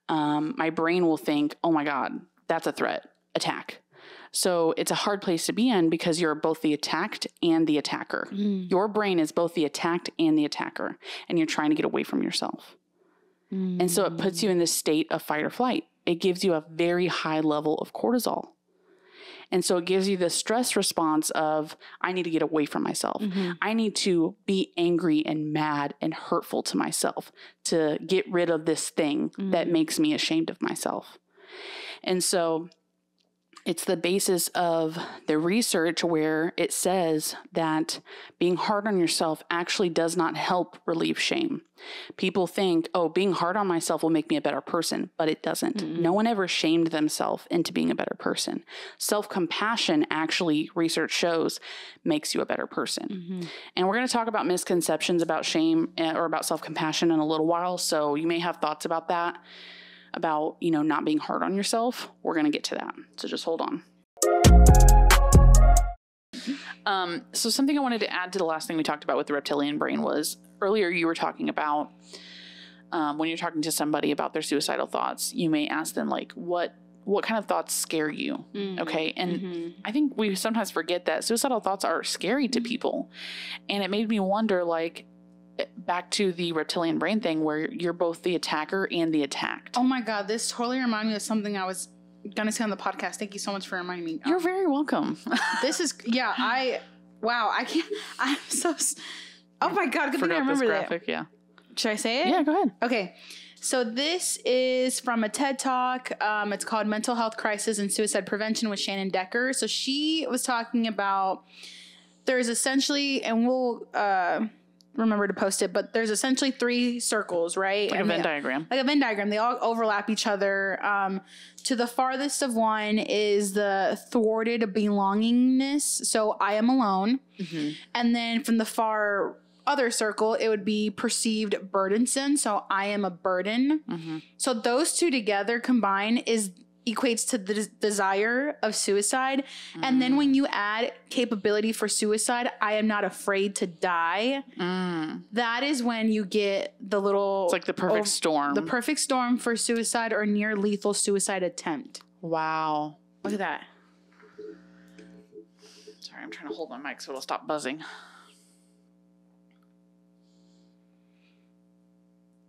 My brain will think, oh my God, that's a threat, attack. So it's a hard place to be in because you're both the attacked and the attacker. Your brain is both the attacked and the attacker, and you're trying to get away from yourself. And so it puts you in this state of fight or flight. It gives you a very high level of cortisol. And so it gives you the stress response of, I need to get away from myself. I need to be angry and mad and hurtful to myself to get rid of this thing that makes me ashamed of myself. And so it's the basis of the research where it says that being hard on yourself actually does not help relieve shame. People think, oh, being hard on myself will make me a better person, but it doesn't. No one ever shamed themselves into being a better person. Self-compassion actually, research shows, makes you a better person. And we're going to talk about misconceptions about shame or about self-compassion in a little while. So you may have thoughts about that, about, you know, not being hard on yourself. We're going to get to that. So just hold on. So something I wanted to add to the last thing we talked about with the reptilian brain was earlier you were talking about when you're talking to somebody about their suicidal thoughts, you may ask them like, what kind of thoughts scare you? Okay. And I think we sometimes forget that suicidal thoughts are scary to people. And it made me wonder, like, back to the reptilian brain thing where you're both the attacker and the attacked. Oh my God, this totally reminded me of something I was gonna say on the podcast. Thank you so much for reminding me. You're very welcome. This is, I can't, I'm so, oh my God, good thing I remember that. Graphic, yeah. Should I say it? Yeah, go ahead. Okay. So this is from a TED Talk. It's called Mental Health Crisis and Suicide Prevention with Shannon Decker. So she was talking about, there's essentially, and we'll, remember to post it, but there's essentially 3 circles, right? Like a Venn diagram. Like a Venn diagram. They all overlap each other. To the farthest of one is the thwarted belongingness. So I am alone. And then from the far other circle, it would be perceived burdensome. So I am a burden. So those two together combined equates to the desire of suicide. And then when you add capability for suicide, I am not afraid to die. That is when you get the little... It's like the perfect storm. The perfect storm for suicide or near lethal suicide attempt. Wow. Look at that. Sorry, I'm trying to hold my mic so it'll stop buzzing.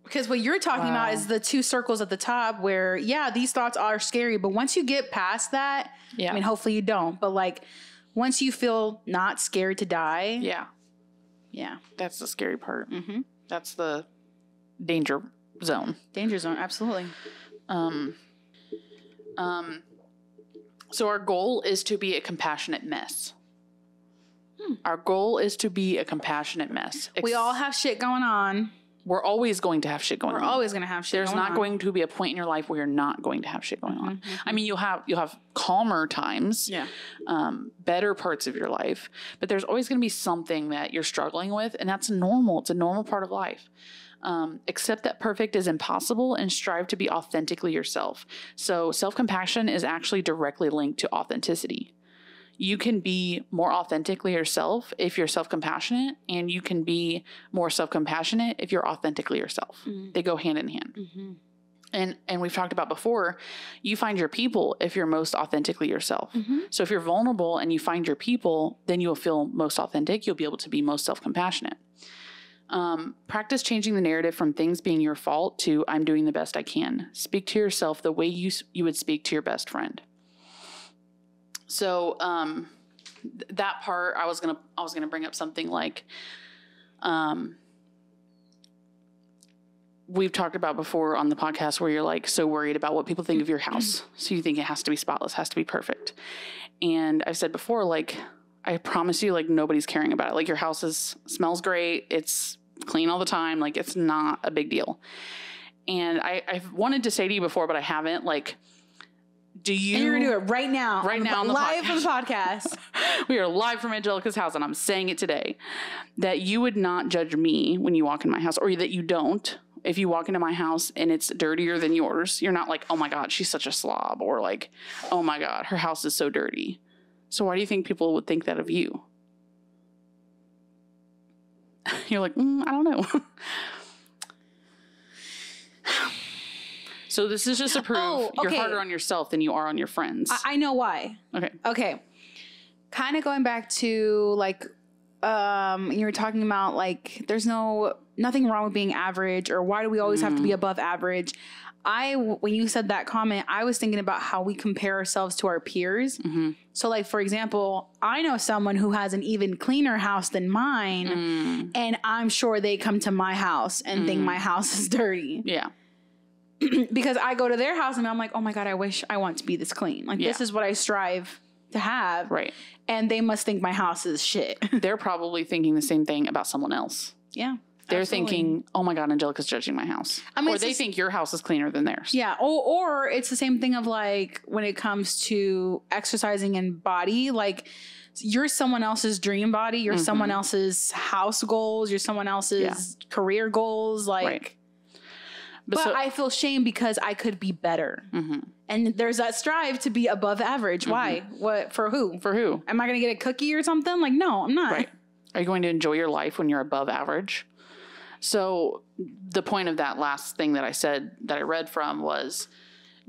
Because what you're talking about is the 2 circles at the top where, yeah, these thoughts are scary. But once you get past that, I mean, hopefully you don't. But like, once you feel not scared to die. Yeah. That's the scary part. That's the danger zone. Danger zone, absolutely. So our goal is to be a compassionate mess. Our goal is to be a compassionate mess. We all have shit going on. We're always going to have shit going on. We're always going to have shit There's not going to be a point in your life where you're not going to have shit going on. I mean, you'll have calmer times, better parts of your life, but there's always going to be something that you're struggling with, and that's normal. It's a normal part of life. Accept that perfect is impossible and strive to be authentically yourself. So self-compassion is actually directly linked to authenticity. You can be more authentically yourself if you're self-compassionate, and you can be more self-compassionate if you're authentically yourself. They go hand in hand. And we've talked about before, you find your people if you're most authentically yourself. So if you're vulnerable and you find your people, then you'll feel most authentic. You'll be able to be most self-compassionate. Practice changing the narrative from things being your fault to I'm doing the best I can. Speak to yourself the way you would speak to your best friend. So, that part, I was gonna bring up something like, we've talked about before on the podcast where you're like so worried about what people think of your house. So you think it has to be spotless, has to be perfect. And I've said before, like, I promise you, like, nobody's caring about it. Like, your house smells great. It's clean all the time. Like, it's not a big deal. And I've wanted to say to you before, but I haven't, like, and you're going to do it right now. Right now on the live podcast. on the podcast. We are live from Angelica's house, and I'm saying it today. That you would not judge me when you walk in my house, or that you don't. If you walk into my house and it's dirtier than yours, you're not like, oh my God, she's such a slob. Or like, oh my God, her house is so dirty. So why do you think people would think that of you? You're like, I don't know. So this is just to prove you're harder on yourself than you are on your friends. I know why. Okay. Kind of going back to like, you were talking about like, there's nothing wrong with being average, or why do we always have to be above average? when you said that comment, I was thinking about how we compare ourselves to our peers. Mm-hmm. So like, for example, I know someone who has an even cleaner house than mine, and I'm sure they come to my house and think my house is dirty. Yeah. Because I go to their house and I'm like, oh my God, I wish I want to be this clean. Like, this is what I strive to have. Right. And they must think my house is shit. They're probably thinking the same thing about someone else. Yeah. They're absolutely. Thinking, oh my God, Angelica's judging my house. I mean, or they think your house is cleaner than theirs. Yeah. Or it's the same thing of like when it comes to exercising and body, like you're someone else's dream body. You're someone else's house goals. You're someone else's career goals. Like, Right. But I feel shame because I could be better. Mm-hmm. And there's that strive to be above average. Why? What? For who? For who? Am I going to get a cookie or something? Like, no, I'm not. Right. Are you going to enjoy your life when you're above average? So the point of that last thing that I said that I read from was,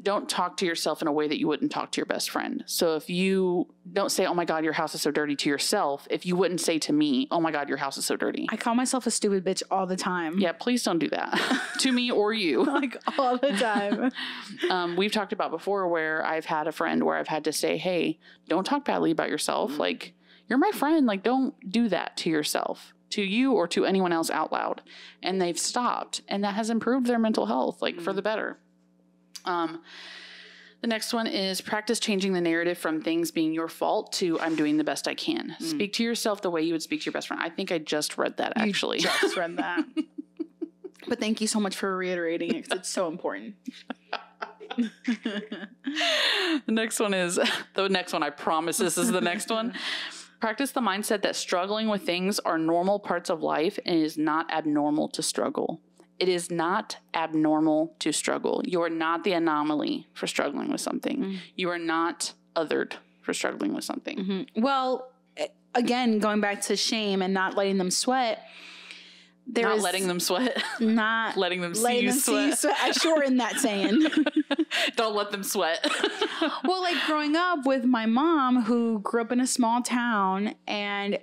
don't talk to yourself in a way that you wouldn't talk to your best friend. So if you don't say, oh my God, your house is so dirty to yourself, if you wouldn't say to me, oh my God, your house is so dirty. I call myself a stupid bitch all the time. Yeah, please don't do that to me or you. Like all the time. We've talked about before where I've had a friend where I've had to say, hey, don't talk badly about yourself. Like, you're my friend. Like, don't do that to yourself, to you or to anyone else out loud. And they've stopped. And that has improved their mental health, like for the better. The next one is practice changing the narrative from things being your fault to I'm doing the best I can. Speak to yourself the way you would speak to your best friend. I think I just read that actually. You just read that. But thank you so much for reiterating it because it's so important. The next one is I promise this is the next one. Practice the mindset that struggling with things are normal parts of life and it is not abnormal to struggle. It is not abnormal to struggle. You are not the anomaly for struggling with something. You are not othered for struggling with something. Well, again, going back to shame and not letting them sweat. Not letting them sweat. Not letting them see you sweat. I shortened that saying. Don't let them sweat. Well, like growing up with my mom who grew up in a small town, and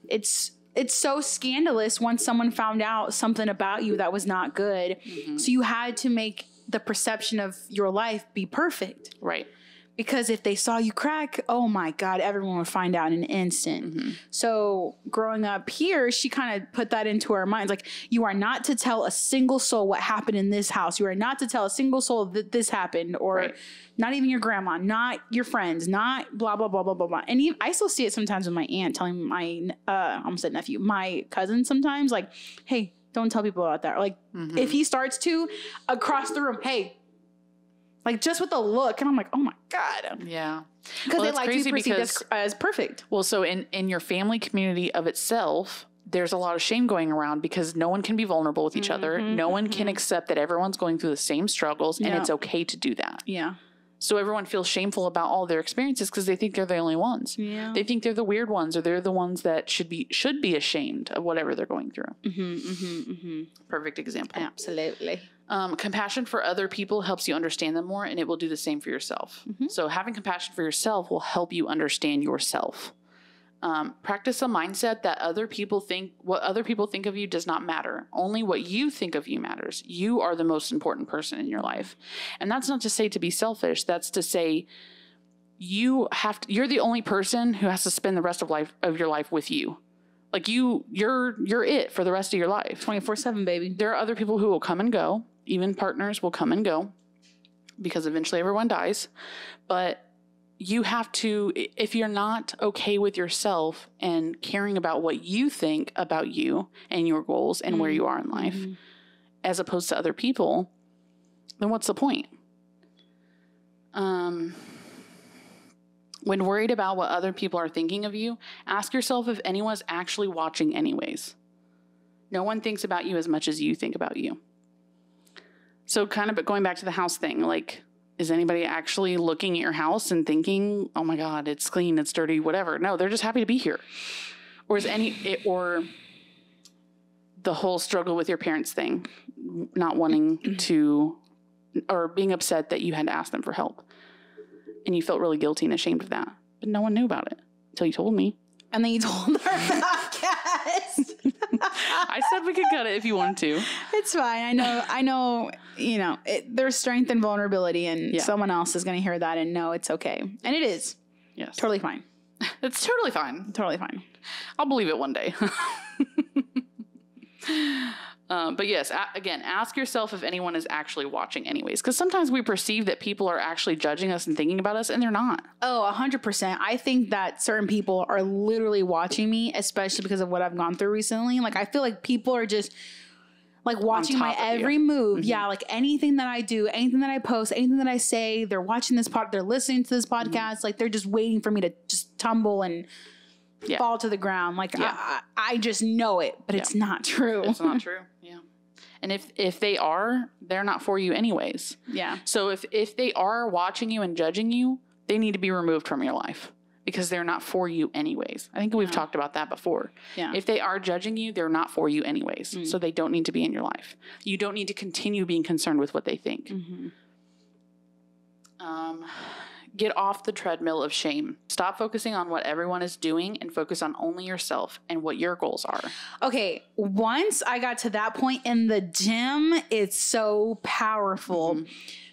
it's so scandalous once someone found out something about you that was not good. So you had to make the perception of your life be perfect. Right. Because if they saw you crack, oh my God, everyone would find out in an instant. So growing up here, she kind of put that into our minds. Like, you are not to tell a single soul what happened in this house. You are not to tell a single soul that this happened, or not even your grandma, not your friends, not blah, blah, blah, blah, blah, blah. And I still see it sometimes with my aunt telling my, I almost said nephew, my cousin sometimes, like, hey, don't tell people about that. Like, if he starts to, across the room, hey, like just with a look, and I'm like, oh my God. Yeah. Because they like to be perceived as perfect. Well, so in your family community of itself, there's a lot of shame going around because no one can be vulnerable with each other. No one can accept that everyone's going through the same struggles, and it's okay to do that. Yeah. So everyone feels shameful about all their experiences because they think they're the only ones. Yeah. They think they're the weird ones, or they're the ones that should be ashamed of whatever they're going through. Perfect example. Absolutely. Compassion for other people helps you understand them more, and it will do the same for yourself. So having compassion for yourself will help you understand yourself. Practice a mindset that what other people think of you does not matter. Only what you think of you matters. You are the most important person in your life. And that's not to say to be selfish. That's to say you're the only person who has to spend the rest of your life with you. Like you're it for the rest of your life. 24/7, baby. There are other people who will come and go. Even partners will come and go because eventually everyone dies. But you have to, if you're not okay with yourself and caring about what you think about you and your goals and where you are in life, as opposed to other people, then what's the point? When worried about what other people are thinking of you, ask yourself if anyone's actually watching anyways. No one thinks about you as much as you think about you. So kind of going back to the house thing, like, is anybody actually looking at your house and thinking, oh my God, it's clean, it's dirty, whatever? No, they're just happy to be here. Or or the whole struggle with your parents thing, not wanting to, or being upset that you had to ask them for help. And you felt really guilty and ashamed of that. But no one knew about it until you told me. And then you told our podcast. I said we could cut it if you wanted to. It's fine. I know, there's strength and vulnerability, and someone else is going to hear that and know it's okay. And it is. Yes. Totally fine. It's totally fine. Totally fine. I'll believe it one day. But yes, again, ask yourself if anyone is actually watching anyways. Because sometimes we perceive that people are actually judging us and thinking about us, and they're not. Oh, 100%. I think that certain people are literally watching me, especially because of what I've gone through recently. Like, I feel like people are just like watching my every move. Yeah, like anything that I do, anything that I post, anything that I say, they're watching this they're listening to this podcast. Like, they're just waiting for me to just tumble and fall to the ground. Like, I just know it, but it's not true. It's not true. Yeah. And if they are, they're not for you anyways. Yeah. So if they are watching you and judging you, they need to be removed from your life because they're not for you anyways. I think we've talked about that before. Yeah. If they are judging you, they're not for you anyways. So they don't need to be in your life. You don't need to continue being concerned with what they think. Get off the treadmill of shame. Stop focusing on what everyone is doing and focus on only yourself and what your goals are. Okay, once I got to that point in the gym, it's so powerful.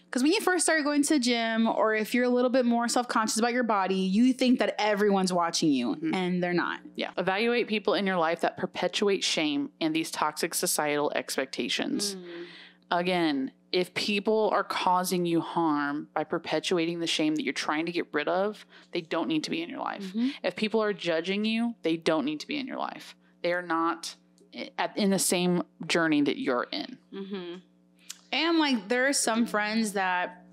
Because when you first start going to the gym, or if you're a little bit more self-conscious about your body, you think that everyone's watching you, and they're not. Yeah. Evaluate people in your life that perpetuate shame and these toxic societal expectations. Again, if people are causing you harm by perpetuating the shame that you're trying to get rid of, they don't need to be in your life. If people are judging you, they don't need to be in your life. They are not in the same journey that you're in. And like, there are some friends that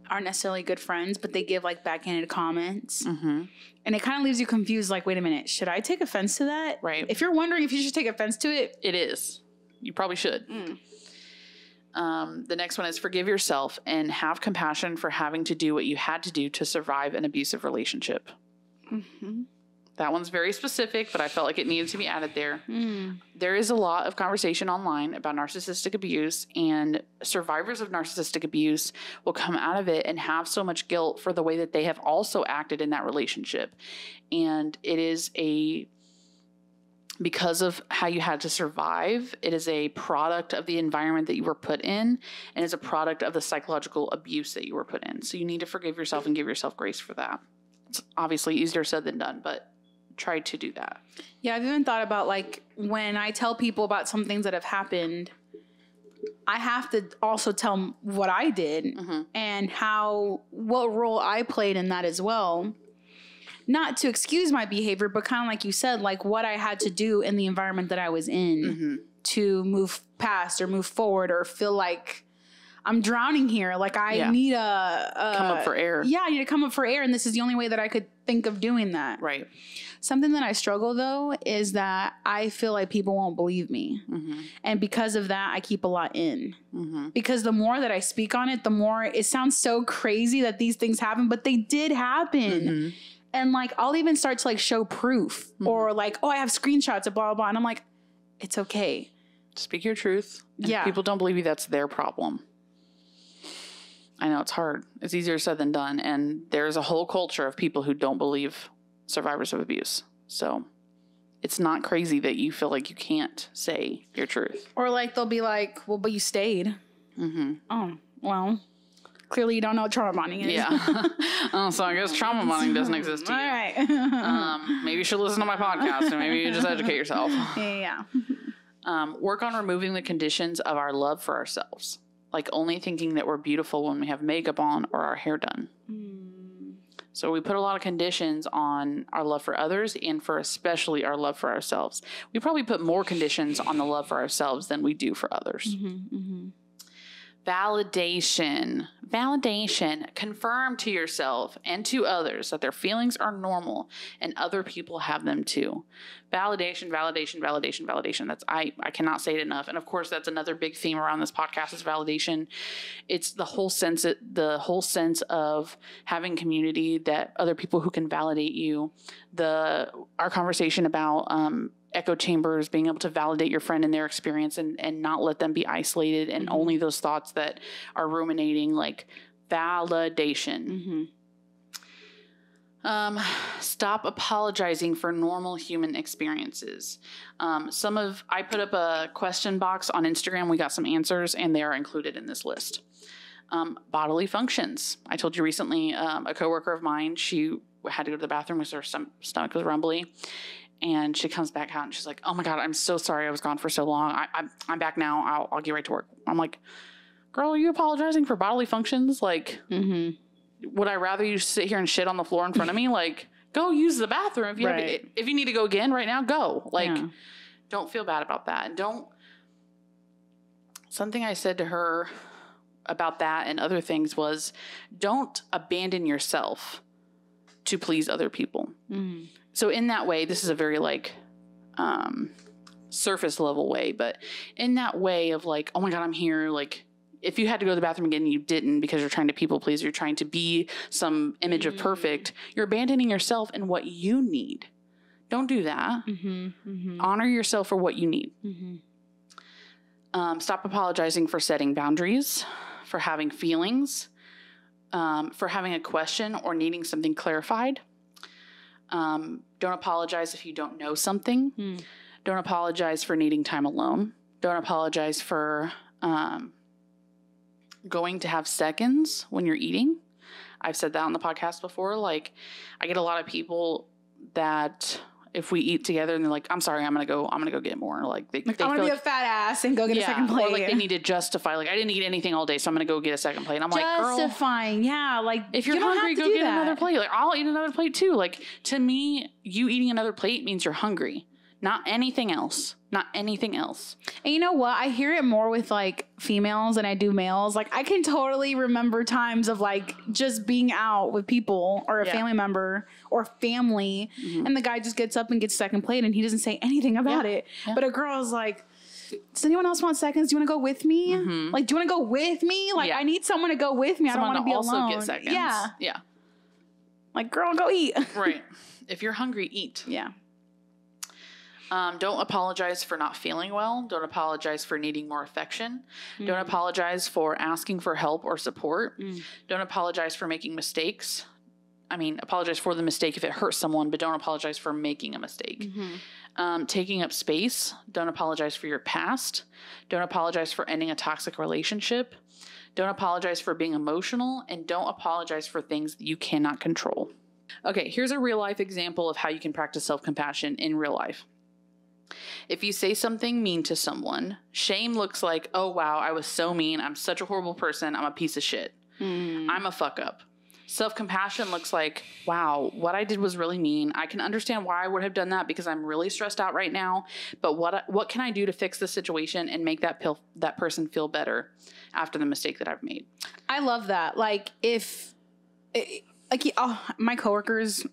aren't necessarily good friends, but they give like backhanded comments. And it kind of leaves you confused. Like, wait a minute, should I take offense to that? Right. If you're wondering if you should take offense to it. It is. You probably should. The next one is forgive yourself and have compassion for having to do what you had to do to survive an abusive relationship. That one's very specific, but I felt like it needed to be added there. There is a lot of conversation online about narcissistic abuse, and survivors of narcissistic abuse will come out of it and have so much guilt for the way that they have also acted in that relationship. And it is because of how you had to survive, it is a product of the environment that you were put in, and it's a product of the psychological abuse that you were put in. So you need to forgive yourself and give yourself grace for that. It's obviously easier said than done, but try to do that. Yeah, I've even thought about, like, when I tell people about some things that have happened, I have to also tell them what I did and what role I played in that as well. Not to excuse my behavior, but kind of like you said, like what I had to do in the environment that I was in to move past or move forward or feel like I'm drowning here. Like I need a come up for air. Yeah, I need to come up for air. And this is the only way that I could think of doing that. Right. Something that I struggle, though, is that I feel like people won't believe me. And because of that, I keep a lot in. Because the more that I speak on it, the more it sounds so crazy that these things happen, but they did happen. And like, I'll even start to like show proof or like, oh, I have screenshots of blah, blah, blah. And I'm like, it's okay. Speak your truth. Yeah. If people don't believe you, that's their problem. I know it's hard. It's easier said than done. And there's a whole culture of people who don't believe survivors of abuse. So it's not crazy that you feel like you can't say your truth. Or like, they'll be like, well, but you stayed. Oh, well. Clearly, you don't know what trauma bonding is. Yeah. Oh, so I guess trauma bonding doesn't exist to you. All right. Maybe you should listen to my podcast and maybe you just educate yourself. Yeah. Work on removing the conditions of our love for ourselves, like only thinking that we're beautiful when we have makeup on or our hair done. So we put a lot of conditions on our love for others and for especially our love for ourselves. We probably put more conditions on the love for ourselves than we do for others. Validation. Confirm to yourself and to others that their feelings are normal and other people have them too. Validation. That's I cannot say it enough. And of course, that's another big theme around this podcast is validation. It's the whole sense of having community, that other people who can validate you. Our conversation about echo chambers, being able to validate your friend and their experience and not let them be isolated and only those thoughts that are ruminating, like validation. Stop apologizing for normal human experiences. I put up a question box on Instagram. We got some answers and they are included in this list. Bodily functions. I told you recently, a coworker of mine, she had to go to the bathroom because her stomach was rumbly. And she comes back out and she's like, oh my God, I'm so sorry I was gone for so long. I'm back now. I'll get right to work. I'm like, girl, are you apologizing for bodily functions? Like, would I rather you sit here and shit on the floor in front of me? Like, go use the bathroom. If you need to go again right now, go. Like, don't feel bad about that. And something I said to her about that and other things was, don't abandon yourself to please other people. So in that way, this is a very like, surface level way, but in that way of like, oh my God, I'm here. Like, if you had to go to the bathroom again and you didn't because you're trying to people please, you're trying to be some image of perfect, you're abandoning yourself and what you need. Don't do that. Honor yourself for what you need. Stop apologizing for setting boundaries, for having feelings, for having a question or needing something clarified. Don't apologize if you don't know something. Don't apologize for needing time alone. Don't apologize for going to have seconds when you're eating. I've said that on the podcast before. Like, I get a lot of people that if we eat together and they're like, I'm sorry, I'm gonna go get more. Like they I'm gonna be a fat ass and go get a second plate. Or like they need to justify, like, I didn't eat anything all day, so I'm gonna go get a second plate. And I'm like, girl, justifying, yeah. Like, if you're hungry, go get another plate. Like, I'll eat another plate too. Like, to me, you eating another plate means you're hungry. Not anything else. Not anything else. And you know what? I hear it more with like females than I do males. Like, I can totally remember times of like just being out with people or a family member or family, and the guy just gets up and gets second plate and he doesn't say anything about it. But a girl is like, does anyone else want seconds? Do you want to go with me? Like, do you want to go with me? Like, I need someone to go with me. Someone I don't want to be also alone. get seconds. Yeah. Like, girl, go eat. Right. If you're hungry, eat. Yeah. Don't apologize for not feeling well. Don't apologize for needing more affection. Don't apologize for asking for help or support. Don't apologize for making mistakes. I mean, apologize for the mistake if it hurts someone, but don't apologize for making a mistake. Taking up space. Don't apologize for your past. Don't apologize for ending a toxic relationship. Don't apologize for being emotional. And don't apologize for things that you cannot control. Okay, here's a real life example of how you can practice self-compassion in real life. If you say something mean to someone, shame looks like, oh, wow, I was so mean. I'm such a horrible person. I'm a piece of shit. I'm a fuck up. Self-compassion looks like, wow, what I did was really mean. I can understand why I would have done that because I'm really stressed out right now. But what can I do to fix the situation and make that person feel better after the mistake that I've made? I love that. Like, my coworkers,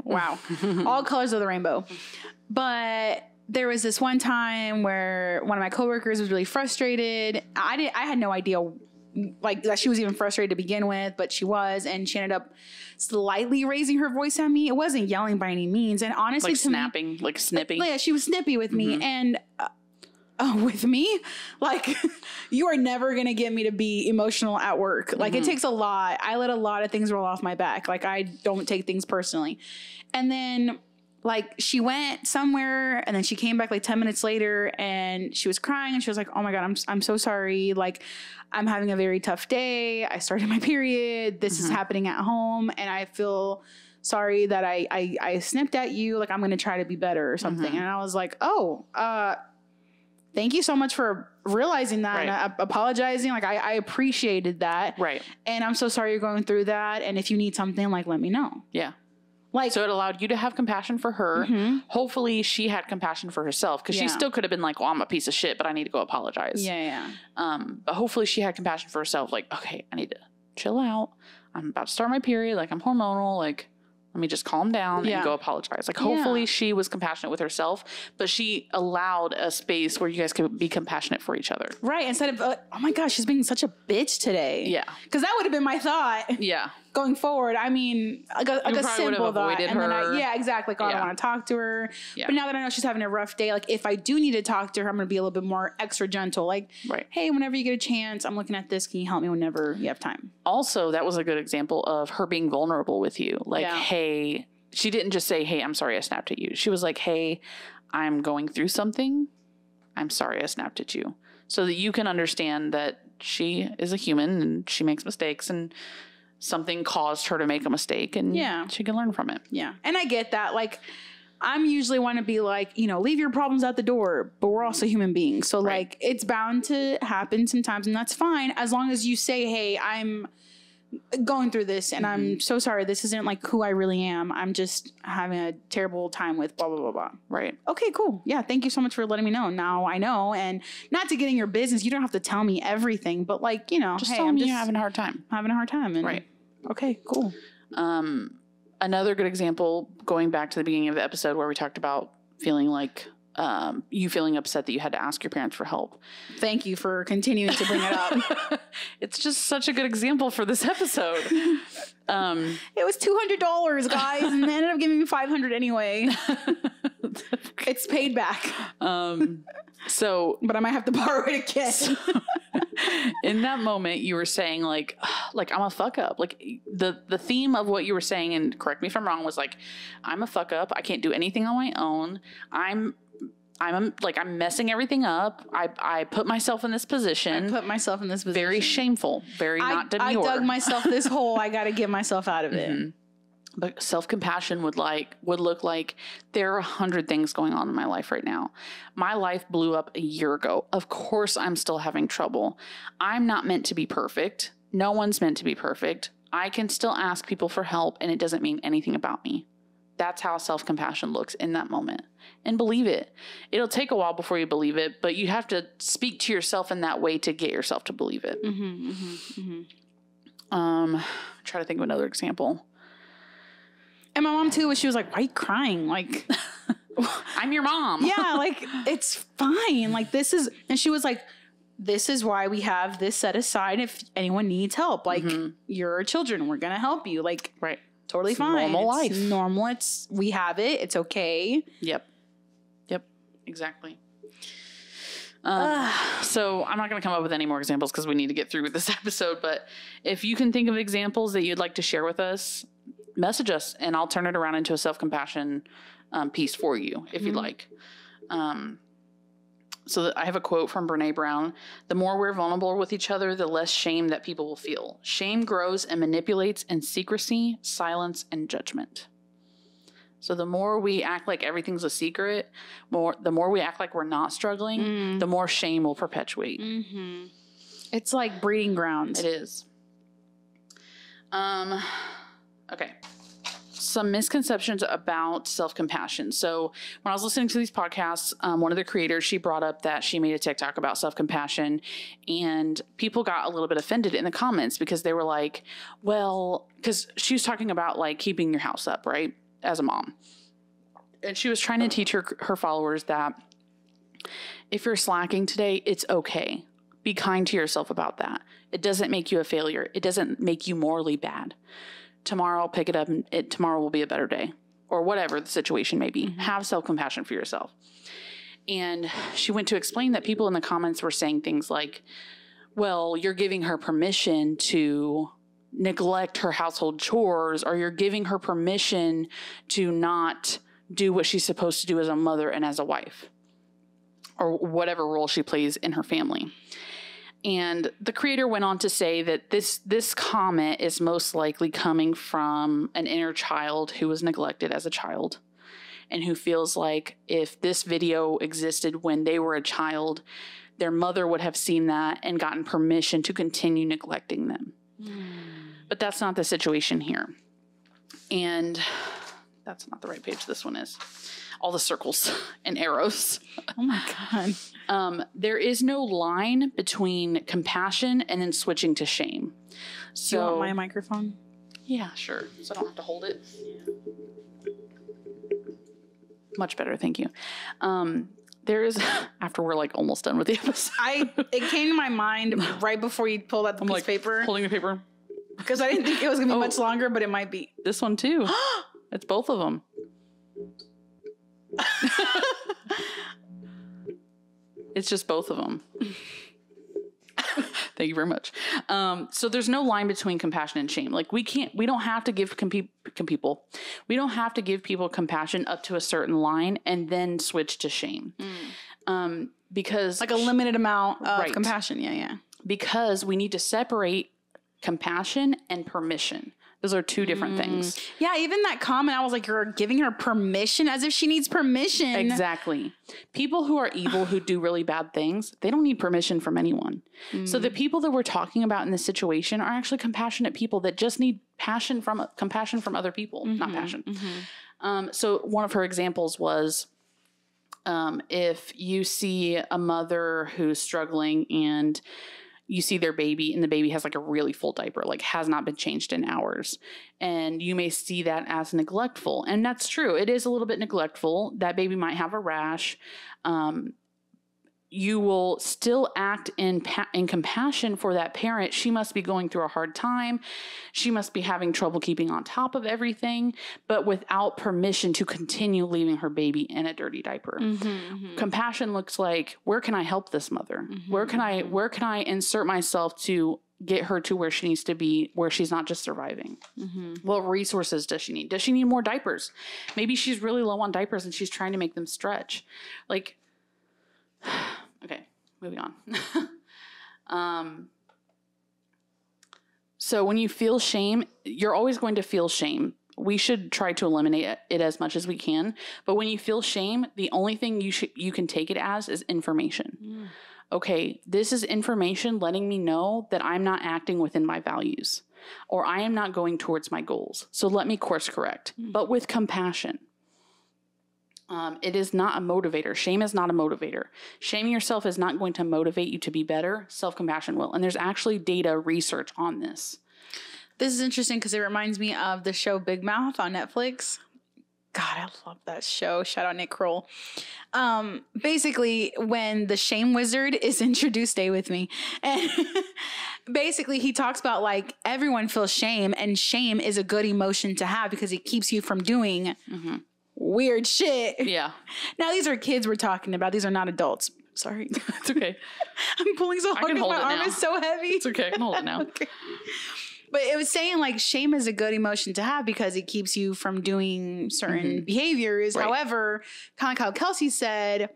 wow, all colors of the rainbow. But there was this one time where one of my coworkers was really frustrated. I had no idea like that she was even frustrated to begin with, but she was, and she ended up slightly raising her voice at me. It wasn't yelling by any means, and honestly, like snapping, like snippy. Yeah, she was snippy with me, and with me, like, you are never gonna get me to be emotional at work. Like, it takes a lot. I let a lot of things roll off my back. Like, I don't take things personally, and then. Like, she went somewhere and then she came back like 10 minutes later and she was crying and she was like, oh my God, I'm so sorry. Like, I'm having a very tough day. I started my period. This is happening at home. And I feel sorry that I snipped at you. Like, I'm going to try to be better or something. And I was like, oh, thank you so much for realizing that and apologizing. Like, I appreciated that. Right. And I'm so sorry you're going through that. And if you need something, like, let me know. Yeah. Like, so it allowed you to have compassion for her. Hopefully she had compassion for herself because she still could have been like, well, I'm a piece of shit, but I need to go apologize. Yeah. But hopefully she had compassion for herself. Like, okay, I need to chill out. I'm about to start my period. Like, I'm hormonal. Like, let me just calm down and go apologize. Like, hopefully she was compassionate with herself, but she allowed a space where you guys could be compassionate for each other. Right. Instead of, oh my gosh, she's being such a bitch today. Yeah. Because that would have been my thought. Yeah. going forward, I mean, like a simple thought. And then exactly. Like, I don't want to talk to her. Yeah. But now that I know she's having a rough day, like if I do need to talk to her, I'm going to be a little bit more extra gentle. Like, hey, whenever you get a chance, I'm looking at this. Can you help me whenever you have time? Also, that was a good example of her being vulnerable with you. Like, hey, she didn't just say, hey, I'm sorry I snapped at you. She was like, hey, I'm going through something. I'm sorry I snapped at you. So that you can understand that she is a human and she makes mistakes and something caused her to make a mistake and she can learn from it. Yeah. And I get that. Like, I'm usually want to be like, you know, leave your problems at the door, but we're also human beings. So like, it's bound to happen sometimes and that's fine. As long as you say, hey, I'm going through this and I'm so sorry. This isn't like who I really am. I'm just having a terrible time with blah, blah, blah, blah. Right. Okay, cool. Yeah. Thank you so much for letting me know. Now I know. And not to get in your business. You don't have to tell me everything, but like, you know, just hey, tell me you're having a hard time. Having a hard time. And, okay, cool. Another good example, going back to the beginning of the episode where we talked about feeling like you feeling upset that you had to ask your parents for help. Thank you for continuing to bring it up. It's just such a good example for this episode. It was $200, guys, and they ended up giving me $500 anyway. It's paid back. But I might have to borrow it again. In that moment, you were saying like I'm a fuck up. Like the theme of what you were saying, and correct me if I'm wrong, was like, I'm a fuck up. I can't do anything on my own. I'm messing everything up. I put myself in this position. Very shameful. Very not demure. I dug myself this hole. I got to get myself out of it. Mm-hmm. But self-compassion would look like there are 100 things going on in my life right now. My life blew up a year ago. Of course, I'm still having trouble. I'm not meant to be perfect. No one's meant to be perfect. I can still ask people for help, and it doesn't mean anything about me. That's how self-compassion looks in that moment. And believe it. It'll take a while before you believe it, but you have to speak to yourself in that way to get yourself to believe it. Try to think of another example. And my mom too, she was like, why are you crying? Like, I'm your mom. Yeah, like, it's fine. Like, and she was like, this is why we have this set aside if anyone needs help. Like, you're children. We're going to help you. Like, totally it's fine. Normal life. It's normal. We have it. It's okay. Yep. Exactly. So I'm not going to come up with any more examples because we need to get through with this episode. But if you can think of examples that you'd like to share with us, message us and I'll turn it around into a self-compassion piece for you if you'd like. So I have a quote from Brene Brown. The more we're vulnerable with each other, the less shame that people will feel. Shame grows and manipulates in secrecy, silence, and judgment. So the more we act like everything's a secret, the more we act like we're not struggling, the more shame will perpetuate. Mm-hmm. It's like breeding grounds. It is. Okay. Some misconceptions about self-compassion. So when I was listening to these podcasts, one of the creators, she brought up that she made a TikTok about self-compassion and people got a little bit offended in the comments because they were like, well, because she was talking about like keeping your house up, right? As a mom. And she was trying to teach her followers that if you're slacking today, it's okay. Be kind to yourself about that. It doesn't make you a failure. It doesn't make you morally bad. Tomorrow I'll pick it up and tomorrow will be a better day or whatever the situation may be. Have self-compassion for yourself. And she went to explain that people in the comments were saying things like, well, you're giving her permission to neglect her household chores, or you're giving her permission to not do what she's supposed to do as a mother and as a wife, or whatever role she plays in her family. And the creator went on to say that this comment is most likely coming from an inner child who was neglected as a child and who feels like if this video existed when they were a child, their mother would have seen that and gotten permission to continue neglecting them. But that's not the situation here. And that's not the right page. This one is. All the circles and arrows. Oh my God. There is no line between compassion and then switching to shame. So, do you want my microphone? Yeah, sure. So I don't have to hold it. Much better, thank you. There is, after we're like almost done with the episode. It came to my mind right before you pulled out the piece of paper. Holding the paper. Because I didn't think it was going to be much longer, but it might be. This one too. It's both of them. It's just both of them. Thank you very much. So there's no line between compassion and shame. Like we don't have to give we don't have to give people compassion up to a certain line and then switch to shame. Because like a limited amount of compassion. Yeah. Because we need to separate compassion and permission. Those are two different things. Yeah, even that comment, I was like, you're giving her permission as if she needs permission. Exactly. People who are evil, who do really bad things, they don't need permission from anyone. So the people that we're talking about in this situation are actually compassionate people that just need compassion from other people, not passion. So one of her examples was, if you see a mother who's struggling and you see their baby and the baby has like a really full diaper, like has not been changed in hours. And you may see that as neglectful. And that's true. It is a little bit neglectful. That baby might have a rash. You will still act in compassion for that parent. She must be going through a hard time. She must be having trouble keeping on top of everything, but without permission to continue leaving her baby in a dirty diaper. Compassion looks like, where can I help this mother? Where can I insert myself to get her to where she needs to be, where she's not just surviving? What resources does she need? Does she need more diapers? Maybe she's really low on diapers and she's trying to make them stretch. Like, okay, moving on. So when you feel shame, you're always going to feel shame. We should try to eliminate it as much as we can. But when you feel shame, the only thing you can take it as is information. Okay, this is information letting me know that I'm not acting within my values, or I am not going towards my goals. So let me course correct, but with compassion. It is not a motivator. Shame is not a motivator. Shaming yourself is not going to motivate you to be better. Self-compassion will. And there's actually data research on this. This is interesting because it reminds me of the show Big Mouth on Netflix. God, I love that show. Shout out Nick Kroll. Basically, when the shame wizard is introduced, stay with me. And basically, he talks about like everyone feels shame, and shame is a good emotion to have because it keeps you from doing weird shit. Yeah. Now, these are kids we're talking about. These are not adults. Sorry. It's okay. I'm pulling so hard. My arm is so heavy. It's okay. I can hold it now. Okay. But it was saying like shame is a good emotion to have because it keeps you from doing certain behaviors. Right. However, kind of like how Kelsey said,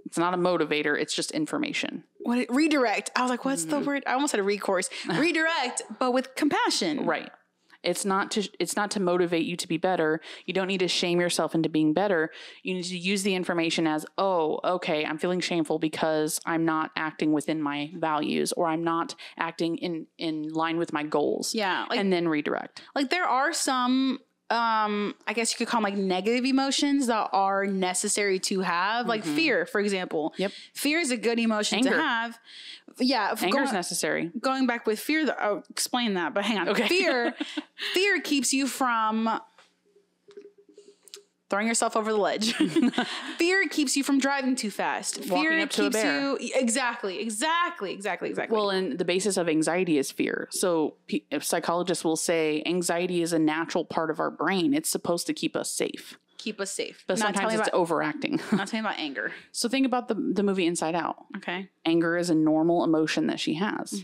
it's not a motivator. It's just information. Redirect. I was like, what's the word? I almost said a recourse. Redirect, but with compassion. Right. It's not to motivate you to be better. You don't need to shame yourself into being better. You need to use the information as, oh, okay, I'm feeling shameful because I'm not acting within my values, or I'm not acting in line with my goals. Yeah. Like, and then redirect. Like there are some, I guess you could call them like negative emotions that are necessary to have, like fear, for example. Yep. Fear is a good emotion to have. Yeah. Anger is necessary. Going back with fear, I'll explain that, but hang on. Okay. Fear keeps you from throwing yourself over the ledge. Fear keeps you from driving too fast. Fear keeps you exactly. Well, and the basis of anxiety is fear. So psychologists will say anxiety is a natural part of our brain. It's supposed to keep us safe. But sometimes it's overacting. Not talking about anger. So think about the movie Inside Out. Okay. Anger is a normal emotion that she has.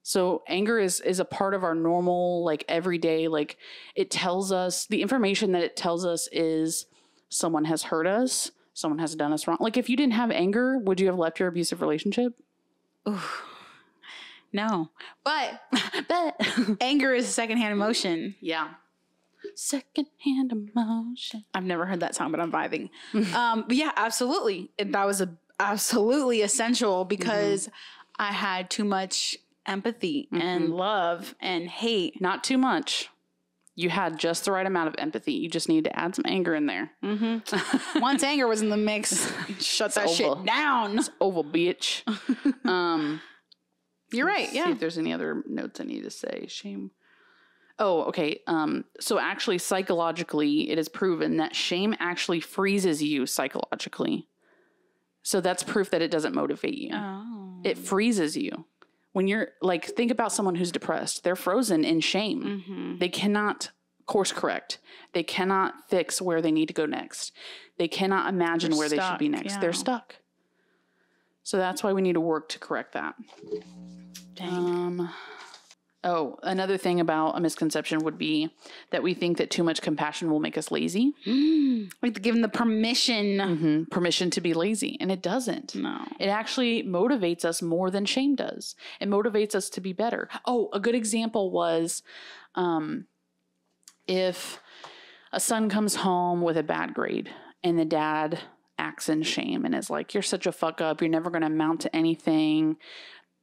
So anger is a part of our normal, like everyday, like it tells us, the information that it tells us is someone has hurt us, someone has done us wrong. Like if you didn't have anger, would you have left your abusive relationship? Ooh. No. But anger is a secondhand emotion. Yeah. Secondhand emotion. I've never heard that song, but I'm vibing. But yeah, absolutely. That was absolutely essential because I had too much empathy and love and hate. Not too much. You had just the right amount of empathy. You just needed to add some anger in there. Once anger was in the mix, shut that shit down. It's over, bitch. You're right. Yeah. See if there's any other notes I need to say. Shame. Oh, okay. So actually, psychologically, it is proven that shame actually freezes you psychologically. So that's proof that it doesn't motivate you. Oh. It freezes you. when you're like, think about someone who's depressed. They're frozen in shame. Mm-hmm. They cannot course correct. They cannot fix where they need to go next. They cannot imagine They're where they should stuck, be next. yeah. They're stuck. So that's why we need to work to correct that. Dang. Another thing about a misconception would be that we think that too much compassion will make us lazy. Like to give them the permission. Permission to be lazy. And it doesn't. No. It actually motivates us more than shame does. It motivates us to be better. Oh, a good example was if a son comes home with a bad grade and the dad acts in shame and is like, you're such a fuck up. You're never going to amount to anything.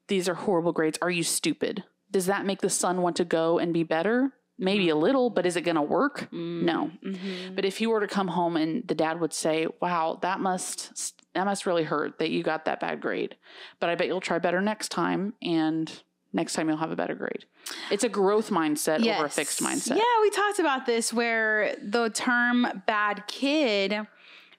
These are horrible grades. Are you stupid? Does that make the son want to go and be better? Maybe a little, but is it going to work? No. Mm-hmm. But if he were to come home and the dad would say, wow, that must really hurt that you got that bad grade. But I bet you'll try better next time. And next time you'll have a better grade. It's a growth mindset over a fixed mindset. Yeah, we talked about this where the term bad kid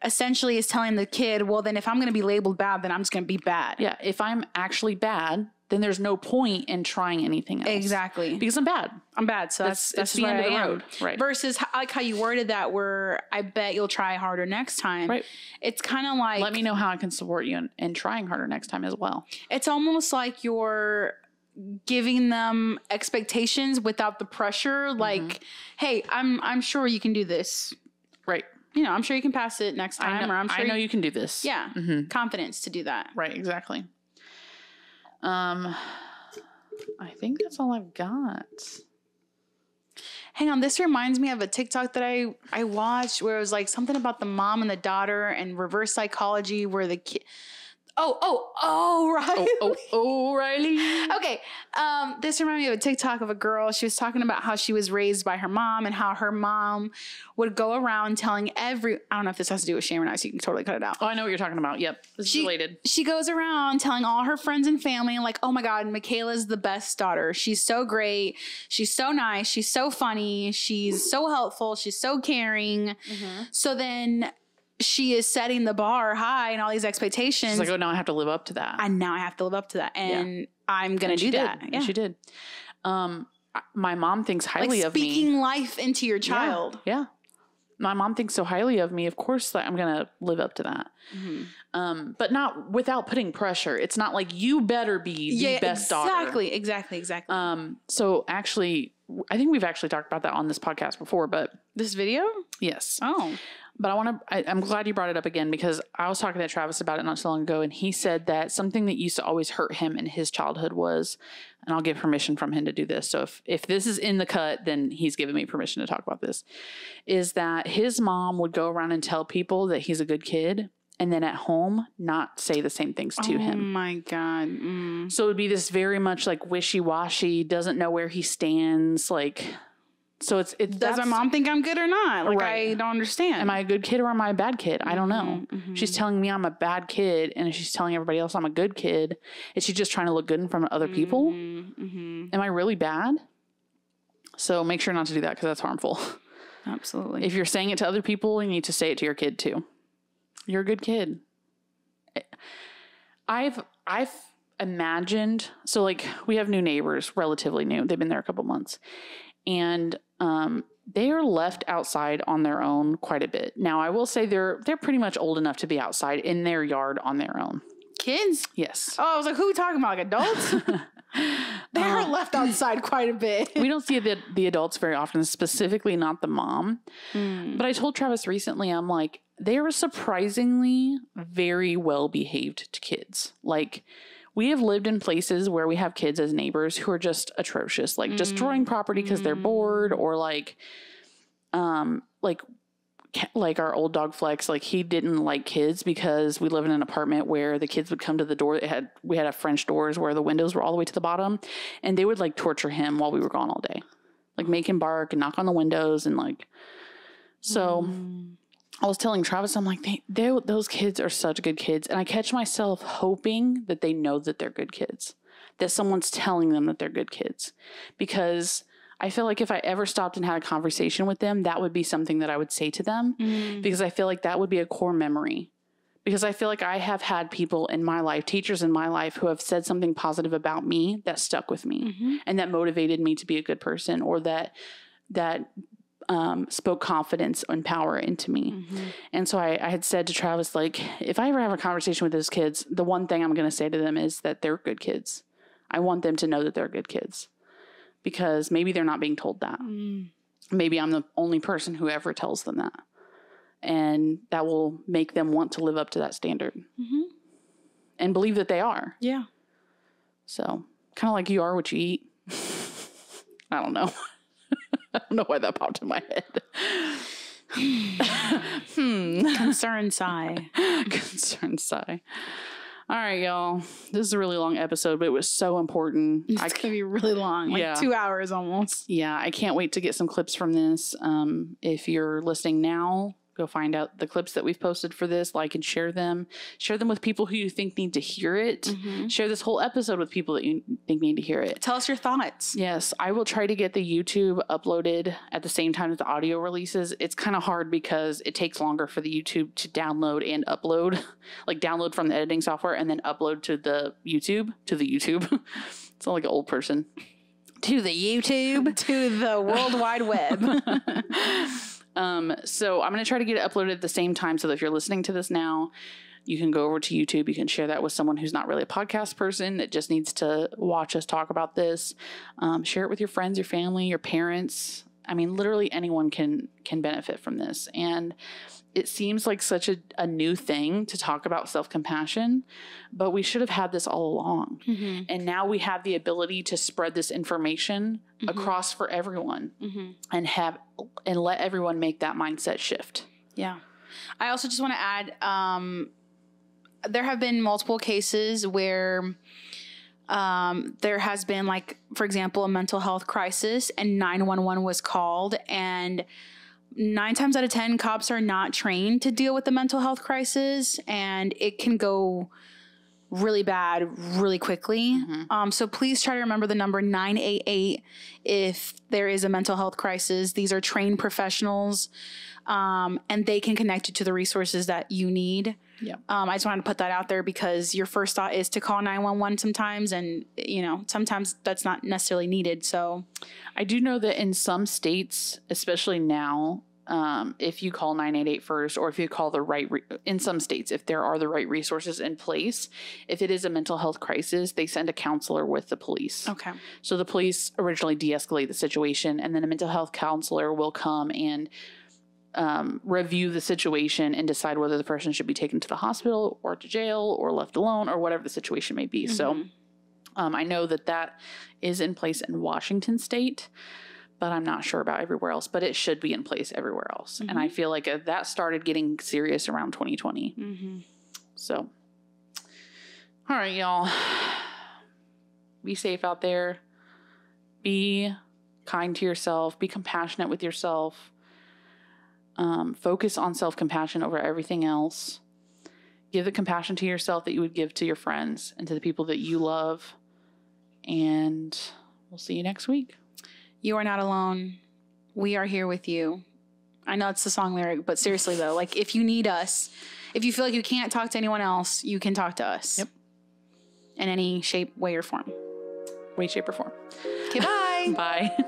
essentially is telling the kid, well, then if I'm going to be labeled bad, then I'm just going to be bad. Yeah. If I'm actually bad, then there's no point in trying anything else. Exactly. Because I'm bad. I'm bad. So that's the end of the road. Right. Versus I like how you worded that where I bet you'll try harder next time. Right. It's kind of like. Let me know how I can support you in trying harder next time as well. It's almost like you're giving them expectations without the pressure. Like, hey, I'm sure you can do this. Right. You know, I'm sure you can pass it next time. I know you can do this. Yeah. Mm-hmm. Confidence to do that. Right. Exactly. I think that's all I've got. Hang on, this reminds me of a TikTok that I watched where it was like something about the mom and the daughter and reverse psychology where the kid. Riley. Riley. Okay. This reminded me of a TikTok of a girl. She was talking about how she was raised by her mom and how her mom would go around telling I don't know if this has to do with shame or not, so you can totally cut it out. Oh, I know what you're talking about. Yep. This is related. She goes around telling all her friends and family, like, oh my God, Michaela's the best daughter. She's so great. She's so nice. She's so funny. She's so helpful. She's so caring. Mm-hmm. So then she is setting the bar high and all these expectations. She's like, oh, now I have to live up to that. And now I have to live up to that. And I'm going to do that. Yeah, she did. My mom thinks highly of me. Speaking life into your child. Yeah. My mom thinks so highly of me. Of course that I'm going to live up to that. Mm-hmm. But not without putting pressure. It's not like you better be the best daughter. Exactly. So actually, I think we've actually talked about that on this podcast before, but this video? Yes. Oh. But I'm glad you brought it up again because I was talking to Travis about it not so long ago, and he said that something that used to always hurt him in his childhood was, and I'll give permission from him to do this. So if this is in the cut, then he's given me permission to talk about this, is that his mom would go around and tell people that he's a good kid and then at home not say the same things to him. Oh my God. So it would be this very much like wishy-washy, doesn't know where he stands, like... So it's does my mom think I'm good or not? Like, right. I don't understand. Am I a good kid or am I a bad kid? I don't know. Mm-hmm. She's telling me I'm a bad kid and she's telling everybody else I'm a good kid. Is she just trying to look good in front of other people? Mm-hmm. Am I really bad? So make sure not to do that because that's harmful. Absolutely. If you're saying it to other people, you need to say it to your kid too. You're a good kid. I've imagined, so like we have new neighbors, relatively new. They've been there a couple months. And they are left outside on their own quite a bit. Now, I will say they're pretty much old enough to be outside in their yard on their own. Kids? Yes. Oh, I was like, who are we talking about? Like adults? They're left outside quite a bit. We don't see the adults very often, specifically not the mom. But I told Travis recently, I'm like, they are surprisingly very well behaved to kids. Like, we have lived in places where we have kids as neighbors who are just atrocious, like destroying property because they're bored, or like our old dog Flex, like he didn't like kids because we live in an apartment where the kids would come to the door. We had French doors where the windows were all the way to the bottom, and they would like torture him while we were gone all day, like make him bark and knock on the windows and like. So I was telling Travis, I'm like, those kids are such good kids. And I catch myself hoping that they know that they're good kids, that someone's telling them that they're good kids. Because I feel like if I ever stopped and had a conversation with them, that would be something that I would say to them. Because I feel like that would be a core memory. Because I feel like I have had people in my life, teachers in my life, who have said something positive about me that stuck with me and that motivated me to be a good person, or that spoke confidence and power into me. And so I had said to Travis, like, if I ever have a conversation with those kids, the one thing I'm going to say to them is that they're good kids. I want them to know that they're good kids, because maybe they're not being told that. Maybe I'm the only person who ever tells them that. And that will make them want to live up to that standard and believe that they are. Yeah. So kind of like you are what you eat. I don't know. I don't know why that popped in my head. Concerned sigh. Concerned sigh. All right, y'all. This is a really long episode, but it was so important. It's going to be really long, like 2 hours almost. Yeah, I can't wait to get some clips from this. If you're listening now, go find out the clips that we've posted for this, like and share them. Share them with people who you think need to hear it. Share this whole episode with people that you think need to hear it. Tell us your thoughts. Yes, I will try to get the YouTube uploaded at the same time as the audio releases. It's kind of hard because it takes longer for the YouTube to download and upload, like download from the editing software and then upload to the YouTube. It's not like an old person. To the YouTube, to the World Wide Web. So I'm going to try to get it uploaded at the same time, so that if you're listening to this now, you can go over to YouTube. You can share that with someone who's not really a podcast person that just needs to watch us talk about this. Share it with your friends, your family, your parents. I mean, literally anyone can benefit from this. And it seems like such a new thing to talk about self-compassion, but we should have had this all along. And now we have the ability to spread this information across for everyone and let everyone make that mindset shift. Yeah. I also just want to add, there have been multiple cases where there has been, like, for example, a mental health crisis and 911 was called, and 9 times out of 10 cops are not trained to deal with the mental health crisis, and it can go really bad really quickly. So please try to remember the number 988 if there is a mental health crisis. These are trained professionals, and they can connect you to the resources that you need. I just wanted to put that out there, because your first thought is to call 911 sometimes, and sometimes that's not necessarily needed. So I do know that in some states, especially now, if you call 988 first, or if you call the right, in some states, if there are the right resources in place, if it is a mental health crisis, they send a counselor with the police. Okay. So the police originally de-escalate the situation, and then a mental health counselor will come and review the situation and decide whether the person should be taken to the hospital or to jail or left alone or whatever the situation may be. So I know that is in place in Washington State, but I'm not sure about everywhere else, but it should be in place everywhere else. And I feel like that started getting serious around 2020. So, all right, y'all, be safe out there. Be kind to yourself. Be compassionate with yourself. Focus on self-compassion over everything else. Give the compassion to yourself that you would give to your friends and to the people that you love. And we'll see you next week. You are not alone. We are here with you. I know it's the song lyric, but seriously though, like, if you need us, if you feel like you can't talk to anyone else, you can talk to us. Yep. In any shape, way, or form. Way, shape, or form. Okay, bye. Bye.